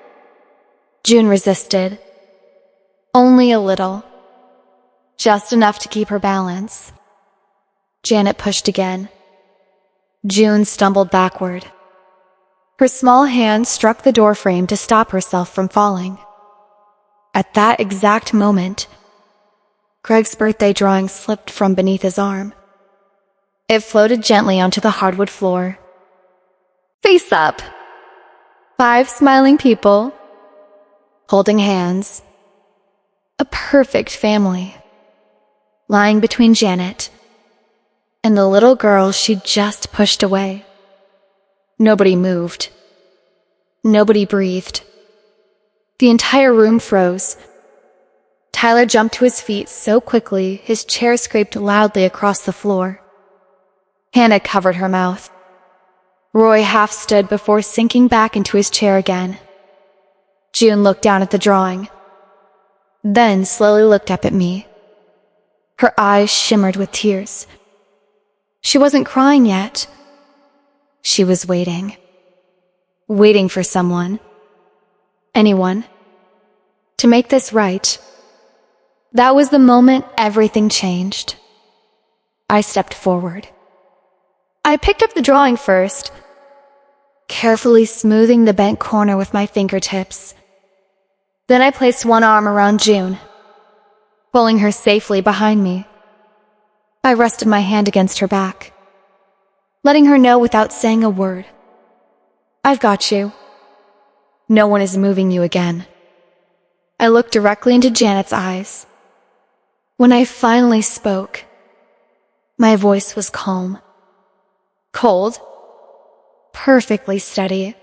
June resisted. Only a little. Just enough to keep her balance. Janet pushed again. June stumbled backward. Her small hand struck the doorframe to stop herself from falling. At that exact moment, Greg's birthday drawing slipped from beneath his arm. It floated gently onto the hardwood floor. Face up! 5 smiling people, holding hands. A perfect family, lying between Janet and the little girl she'd just pushed away. Nobody moved. Nobody breathed. The entire room froze. Tyler jumped to his feet so quickly his chair scraped loudly across the floor. Hannah covered her mouth. Roy half stood before sinking back into his chair again. June looked down at the drawing, then slowly looked up at me. Her eyes shimmered with tears. She wasn't crying yet. She was waiting. Waiting for someone. Anyone. To make this right. That was the moment everything changed. I stepped forward. I picked up the drawing first, carefully smoothing the bent corner with my fingertips. Then I placed one arm around June, pulling her safely behind me. I rested my hand against her back, letting her know without saying a word. I've got you. No one is moving you again. I looked directly into Janet's eyes. When I finally spoke, my voice was calm. Cold. Perfectly steady.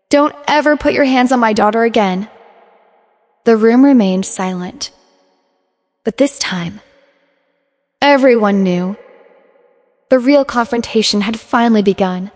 Don't ever put your hands on my daughter again. The room remained silent. But this time, everyone knew. The real confrontation had finally begun.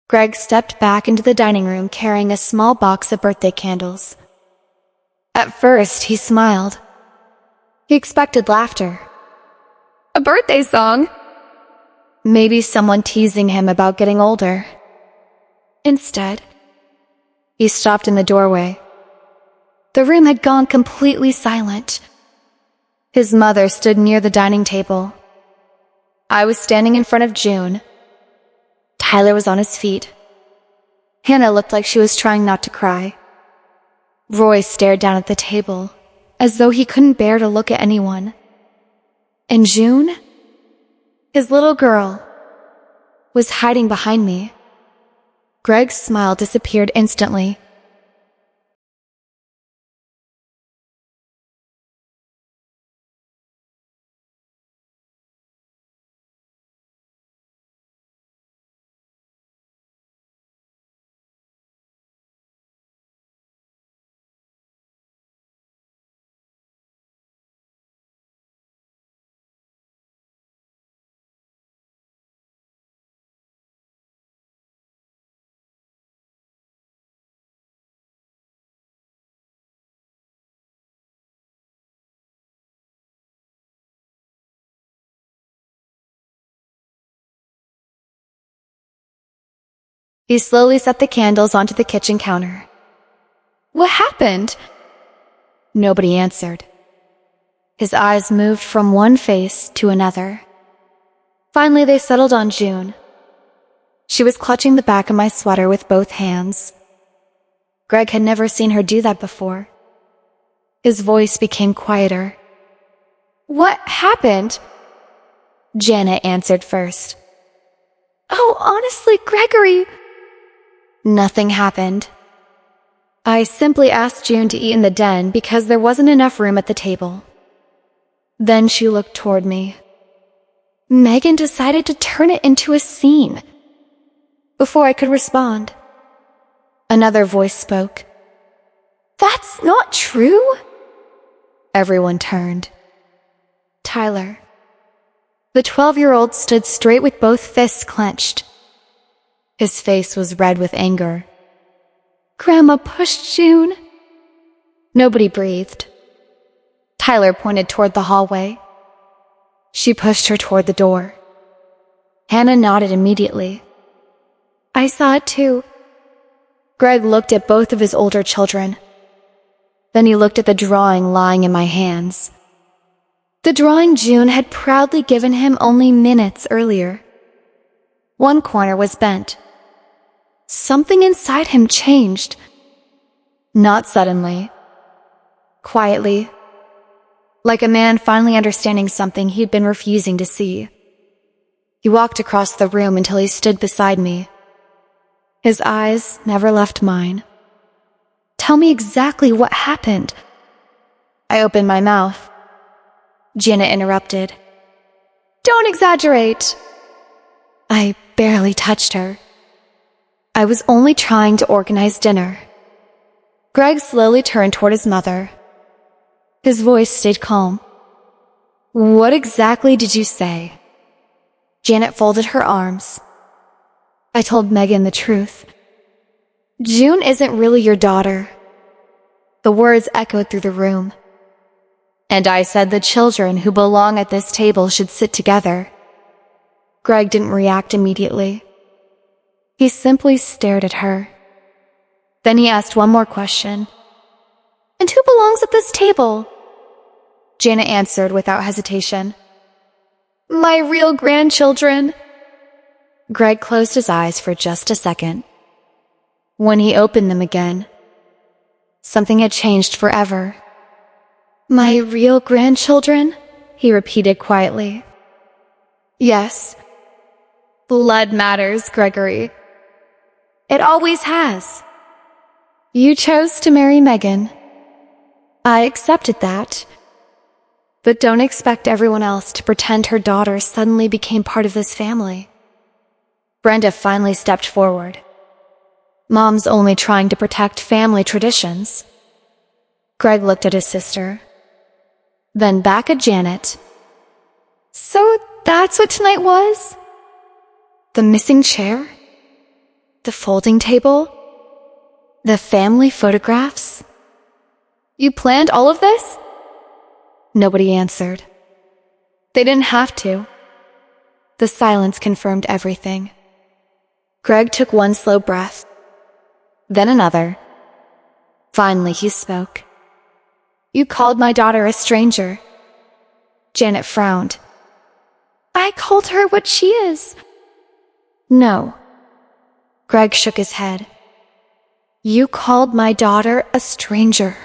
Greg stepped back into the dining room carrying a small box of birthday candles. At first, he smiled. He expected laughter. A birthday song? Maybe someone teasing him about getting older. Instead, he stopped in the doorway. The room had gone completely silent. His mother stood near the dining table. I was standing in front of June. Tyler was on his feet. Hannah looked like she was trying not to cry. Roy stared down at the table, as though he couldn't bear to look at anyone. And June, his little girl, was hiding behind me. Greg's smile disappeared instantly. He slowly set the candles onto the kitchen counter. What happened? Nobody answered. His eyes moved from one face to another. Finally, they settled on June. She was clutching the back of my sweater with both hands. Greg had never seen her do that before. His voice became quieter. What happened? Janet answered first. Oh, honestly, Gregory. Nothing happened. I simply asked June to eat in the den because there wasn't enough room at the table. Then she looked toward me. Megan decided to turn it into a scene. Before I could respond, another voice spoke. That's not true. Everyone turned. Tyler. The 12-year-old stood straight with both fists clenched. His face was red with anger. Grandma pushed June. Nobody breathed. Tyler pointed toward the hallway. She pushed her toward the door. Hannah nodded immediately. I saw it too. Greg looked at both of his older children. Then he looked at the drawing lying in my hands. The drawing June had proudly given him only minutes earlier. One corner was bent. Something inside him changed. Not suddenly. Quietly. Like a man finally understanding something he'd been refusing to see. He walked across the room until he stood beside me. His eyes never left mine. Tell me exactly what happened. I opened my mouth. Janet interrupted. Don't exaggerate. I barely touched her. I was only trying to organize dinner. Greg slowly turned toward his mother. His voice stayed calm. What exactly did you say? Janet folded her arms. I told Megan the truth. June isn't really your daughter. The words echoed through the room. And I said the children who belong at this table should sit together. Greg didn't react immediately. He simply stared at her. Then he asked one more question. And who belongs at this table? Janet answered without hesitation. My real grandchildren. Greg closed his eyes for just a second. When he opened them again, something had changed forever. My real grandchildren? He repeated quietly. Yes. Blood matters, Gregory. It always has. You chose to marry Megan. I accepted that. But don't expect everyone else to pretend her daughter suddenly became part of this family. Brenda finally stepped forward. Mom's only trying to protect family traditions. Greg looked at his sister. Then back at Janet. So that's what tonight was? The missing chair? The folding table? The family photographs? You planned all of this? Nobody answered. They didn't have to. The silence confirmed everything. Greg took one slow breath, then another. Finally, he spoke. You called my daughter a stranger. Janet frowned. I called her what she is. No. Greg shook his head. You called my daughter a stranger.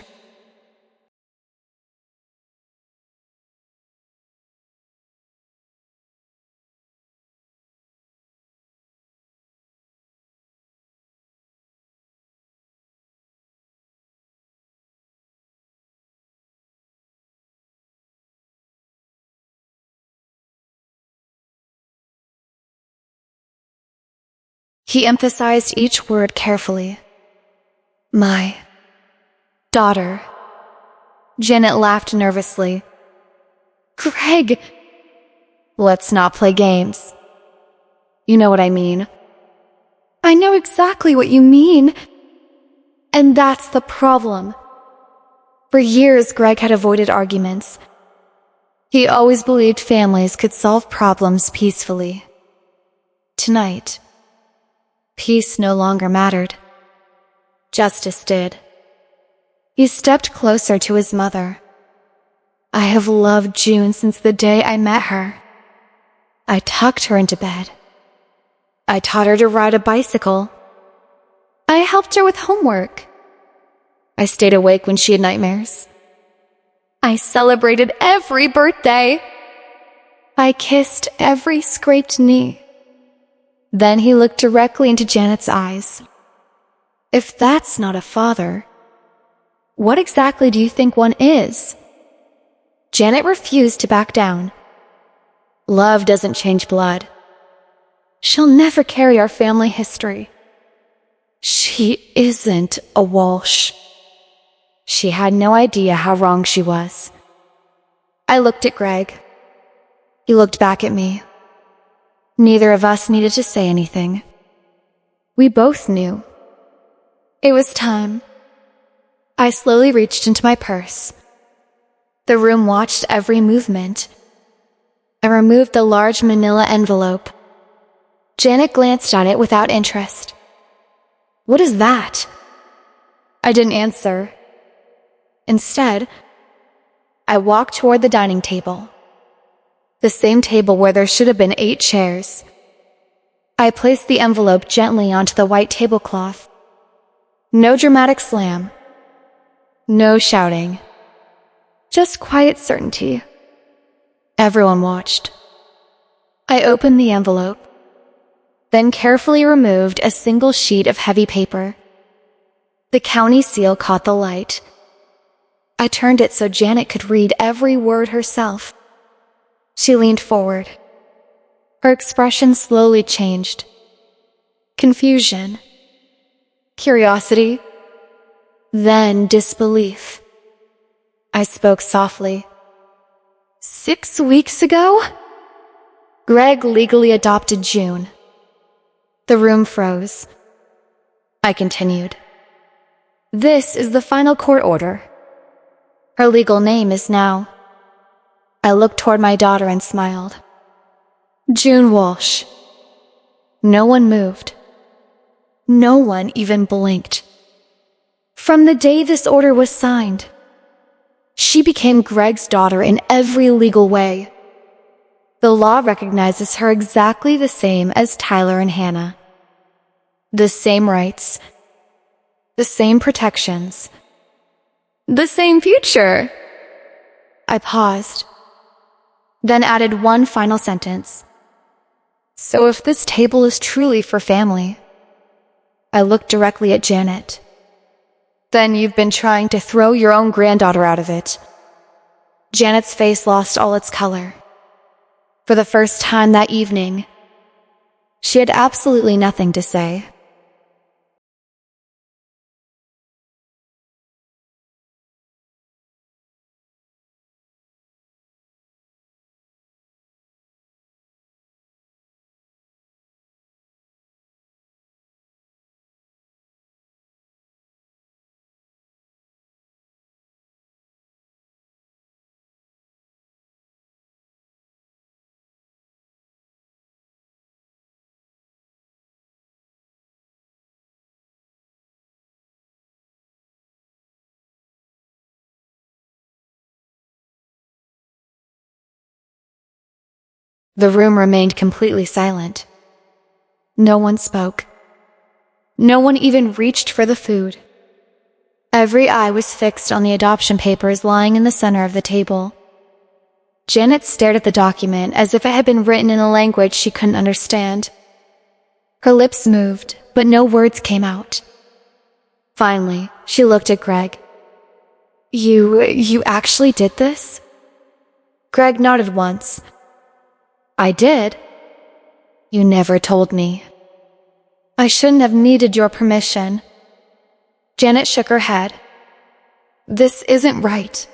He emphasized each word carefully. My daughter. Janet laughed nervously. Greg! Let's not play games. You know what I mean. I know exactly what you mean. And that's the problem. For years, Greg had avoided arguments. He always believed families could solve problems peacefully. Tonight, peace no longer mattered. Justice did. He stepped closer to his mother. I have loved June since the day I met her. I tucked her into bed. I taught her to ride a bicycle. I helped her with homework. I stayed awake when she had nightmares. I celebrated every birthday. I kissed every scraped knee. Then he looked directly into Janet's eyes. If that's not a father, what exactly do you think one is? Janet refused to back down. Love doesn't change blood. She'll never carry our family history. She isn't a Walsh. She had no idea how wrong she was. I looked at Greg. He looked back at me. Neither of us needed to say anything. We both knew. It was time. I slowly reached into my purse. The room watched every movement. I removed the large manila envelope. Janet glanced at it without interest. What is that? I didn't answer. Instead, I walked toward the dining table. The same table where there should have been 8 chairs. I placed the envelope gently onto the white tablecloth. No dramatic slam. No shouting. Just quiet certainty. Everyone watched. I opened the envelope, then carefully removed a single sheet of heavy paper. The county seal caught the light. I turned it so Janet could read every word herself. She leaned forward. Her expression slowly changed. Confusion. Curiosity. Then disbelief. I spoke softly. 6 weeks ago? Greg legally adopted June. The room froze. I continued. This is the final court order. Her legal name is now. I looked toward my daughter and smiled. June Walsh. No one moved. No one even blinked. From the day this order was signed, she became Greg's daughter in every legal way. The law recognizes her exactly the same as Tyler and Hannah. The same rights. The same protections. The same future. I paused, then added one final sentence. So if this table is truly for family, I looked directly at Janet. Then you've been trying to throw your own granddaughter out of it. Janet's face lost all its color. For the first time that evening, she had absolutely nothing to say. The room remained completely silent. No one spoke. No one even reached for the food. Every eye was fixed on the adoption papers lying in the center of the table. Janet stared at the document as if it had been written in a language she couldn't understand. Her lips moved, but no words came out. Finally, she looked at Greg. You actually did this? Greg nodded once. I did. You never told me. I shouldn't have needed your permission. Janet shook her head. This isn't right.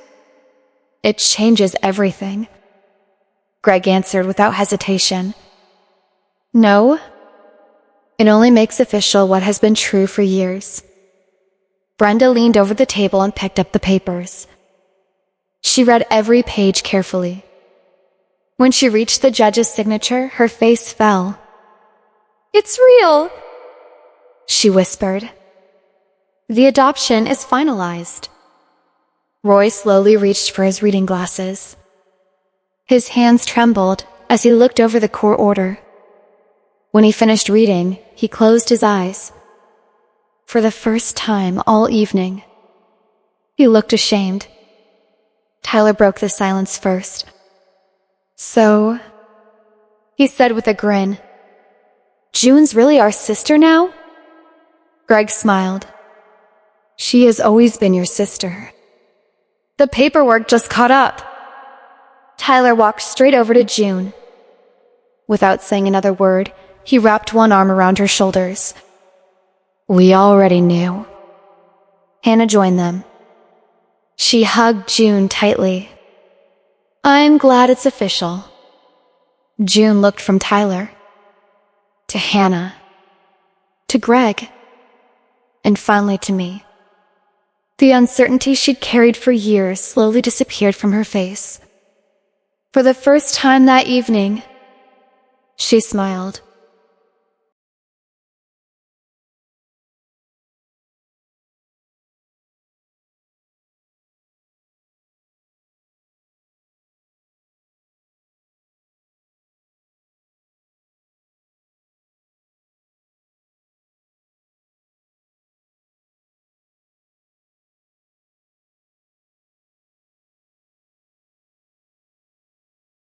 It changes everything. Greg answered without hesitation. No. It only makes official what has been true for years. Brenda leaned over the table and picked up the papers. She read every page carefully. When she reached the judge's signature, her face fell. It's real, she whispered. The adoption is finalized. Roy slowly reached for his reading glasses. His hands trembled as he looked over the court order. When he finished reading, he closed his eyes. For the first time all evening, he looked ashamed. Tyler broke the silence first. So, he said with a grin, June's really our sister now? Greg smiled. She has always been your sister. The paperwork just caught up. Tyler walked straight over to June. Without saying another word, he wrapped one arm around her shoulders. We already knew. Hannah joined them. She hugged June tightly. I'm glad it's official. June looked from Tyler to Hannah to Greg and finally to me. The uncertainty she'd carried for years slowly disappeared from her face. For the first time that evening, she smiled.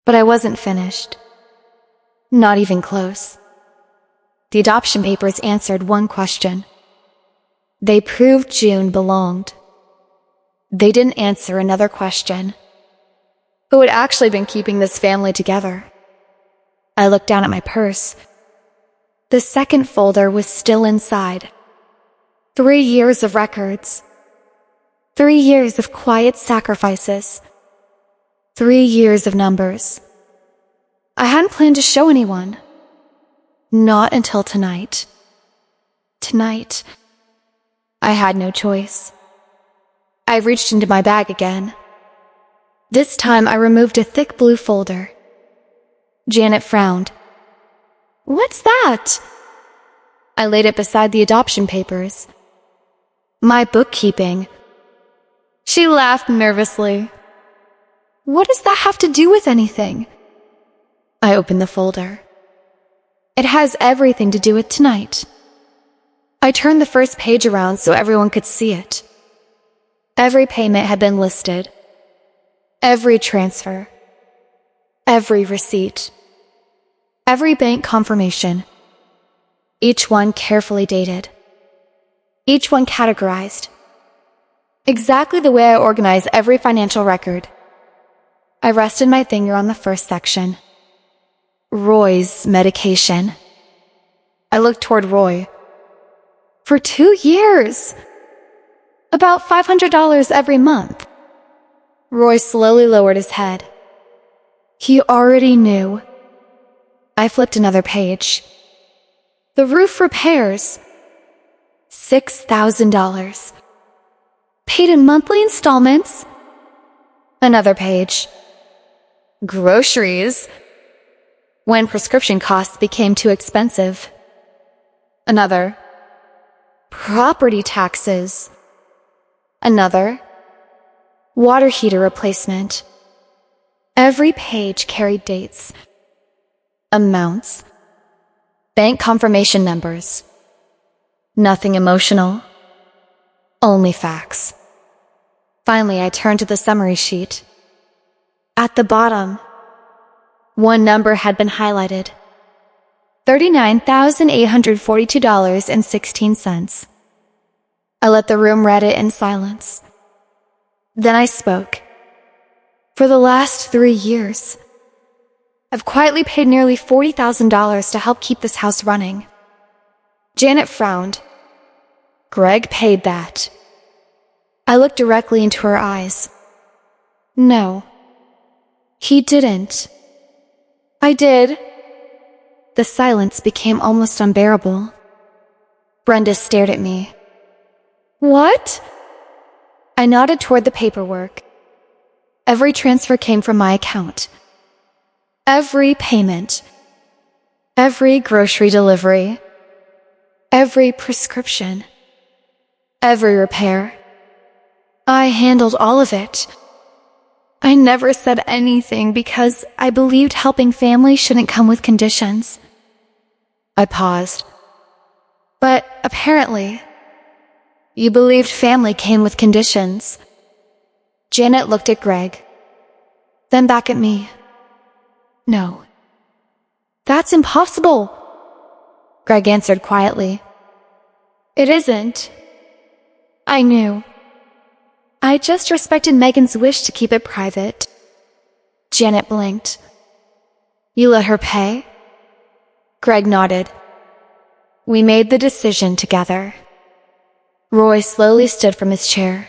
But I wasn't finished. Not even close. The adoption papers answered one question. They proved June belonged. They didn't answer another question. Who had actually been keeping this family together? I looked down at my purse. The second folder was still inside. 3 years of records. 3 years of quiet sacrifices. 3 years of numbers. I hadn't planned to show anyone. Not until tonight. Tonight, I had no choice. I reached into my bag again. This time I removed a thick blue folder. Janet frowned. What's that? I laid it beside the adoption papers. My bookkeeping. She laughed nervously. What does that have to do with anything? I opened the folder. It has everything to do with tonight. I turned the first page around so everyone could see it. Every payment had been listed. Every transfer. Every receipt. Every bank confirmation. Each one carefully dated. Each one categorized. Exactly the way I organize every financial record. I rested my finger on the first section. Roy's medication. I looked toward Roy. For 2 years. About $500 every month. Roy slowly lowered his head. He already knew. I flipped another page. The roof repairs. $6,000. Paid in monthly installments. Another page. Groceries. When prescription costs became too expensive. Another. Property taxes. Another. Water heater replacement. Every page carried dates. amounts, bank confirmation numbers. Nothing emotional, only facts. Finally, I turned to the summary sheet. At the bottom, one number had been highlighted. $39,842.16. I let the room read it in silence. Then I spoke. For the last 3 years, I've quietly paid nearly $40,000 to help keep this house running. Janet frowned. Greg paid that. I looked directly into her eyes. No, he didn't. I did. The silence became almost unbearable. Brenda stared at me. What? I nodded toward the paperwork. Every transfer came from my account. Every payment. Every grocery delivery. Every prescription. Every repair. I handled all of it. I never said anything because I believed helping family shouldn't come with conditions. I paused. But apparently, you believed family came with conditions. Janet looked at Greg, then back at me. No, that's impossible, Greg answered quietly. It isn't. I knew. I just respected Megan's wish to keep it private. Janet blinked. You let her pay? Greg nodded. We made the decision together. Roy slowly stood from his chair.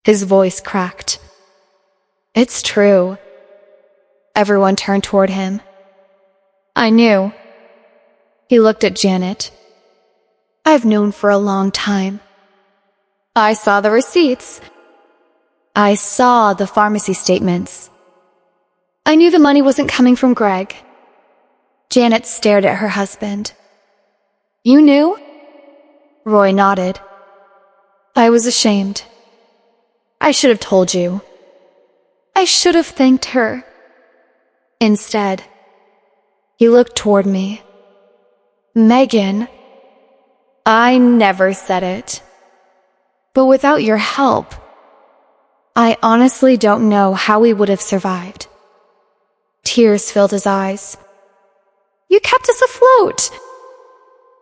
His voice cracked. It's true. Everyone turned toward him. I knew. He looked at Janet. I've known for a long time. I saw the receipts. I saw the pharmacy statements. I knew the money wasn't coming from Greg. Janet stared at her husband. You knew? Roy nodded. I was ashamed. I should have told you. I should have thanked her. Instead, he looked toward me. Megan, I never said it. But without your help, I honestly don't know how we would have survived. Tears filled his eyes. You kept us afloat.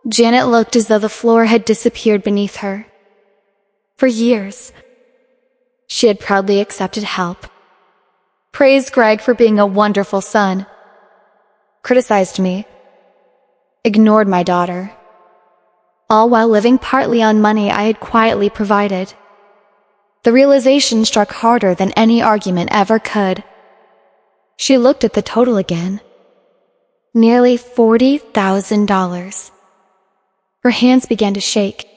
Janet looked as though the floor had disappeared beneath her. For years, she had proudly accepted help, praised Greg for being a wonderful son, criticized me, ignored my daughter, all while living partly on money I had quietly provided. The realization struck harder than any argument ever could. She looked at the total again. Nearly $40,000. Her hands began to shake.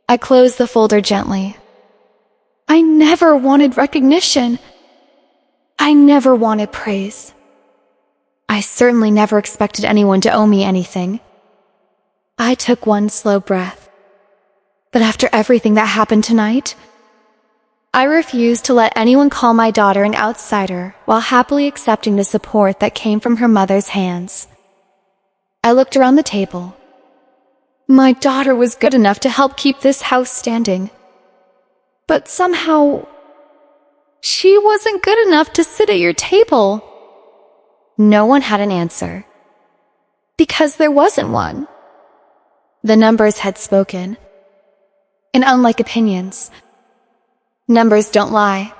I closed the folder gently. I never wanted recognition. I never wanted praise. I certainly never expected anyone to owe me anything. I took one slow breath. But after everything that happened tonight, I refused to let anyone call my daughter an outsider while happily accepting the support that came from her mother's hands. I looked around the table. My daughter was good enough to help keep this house standing. But somehow, She wasn't good enough to sit at your table. No one had an answer. Because there wasn't one. The numbers had spoken. And unlike opinions, numbers don't lie.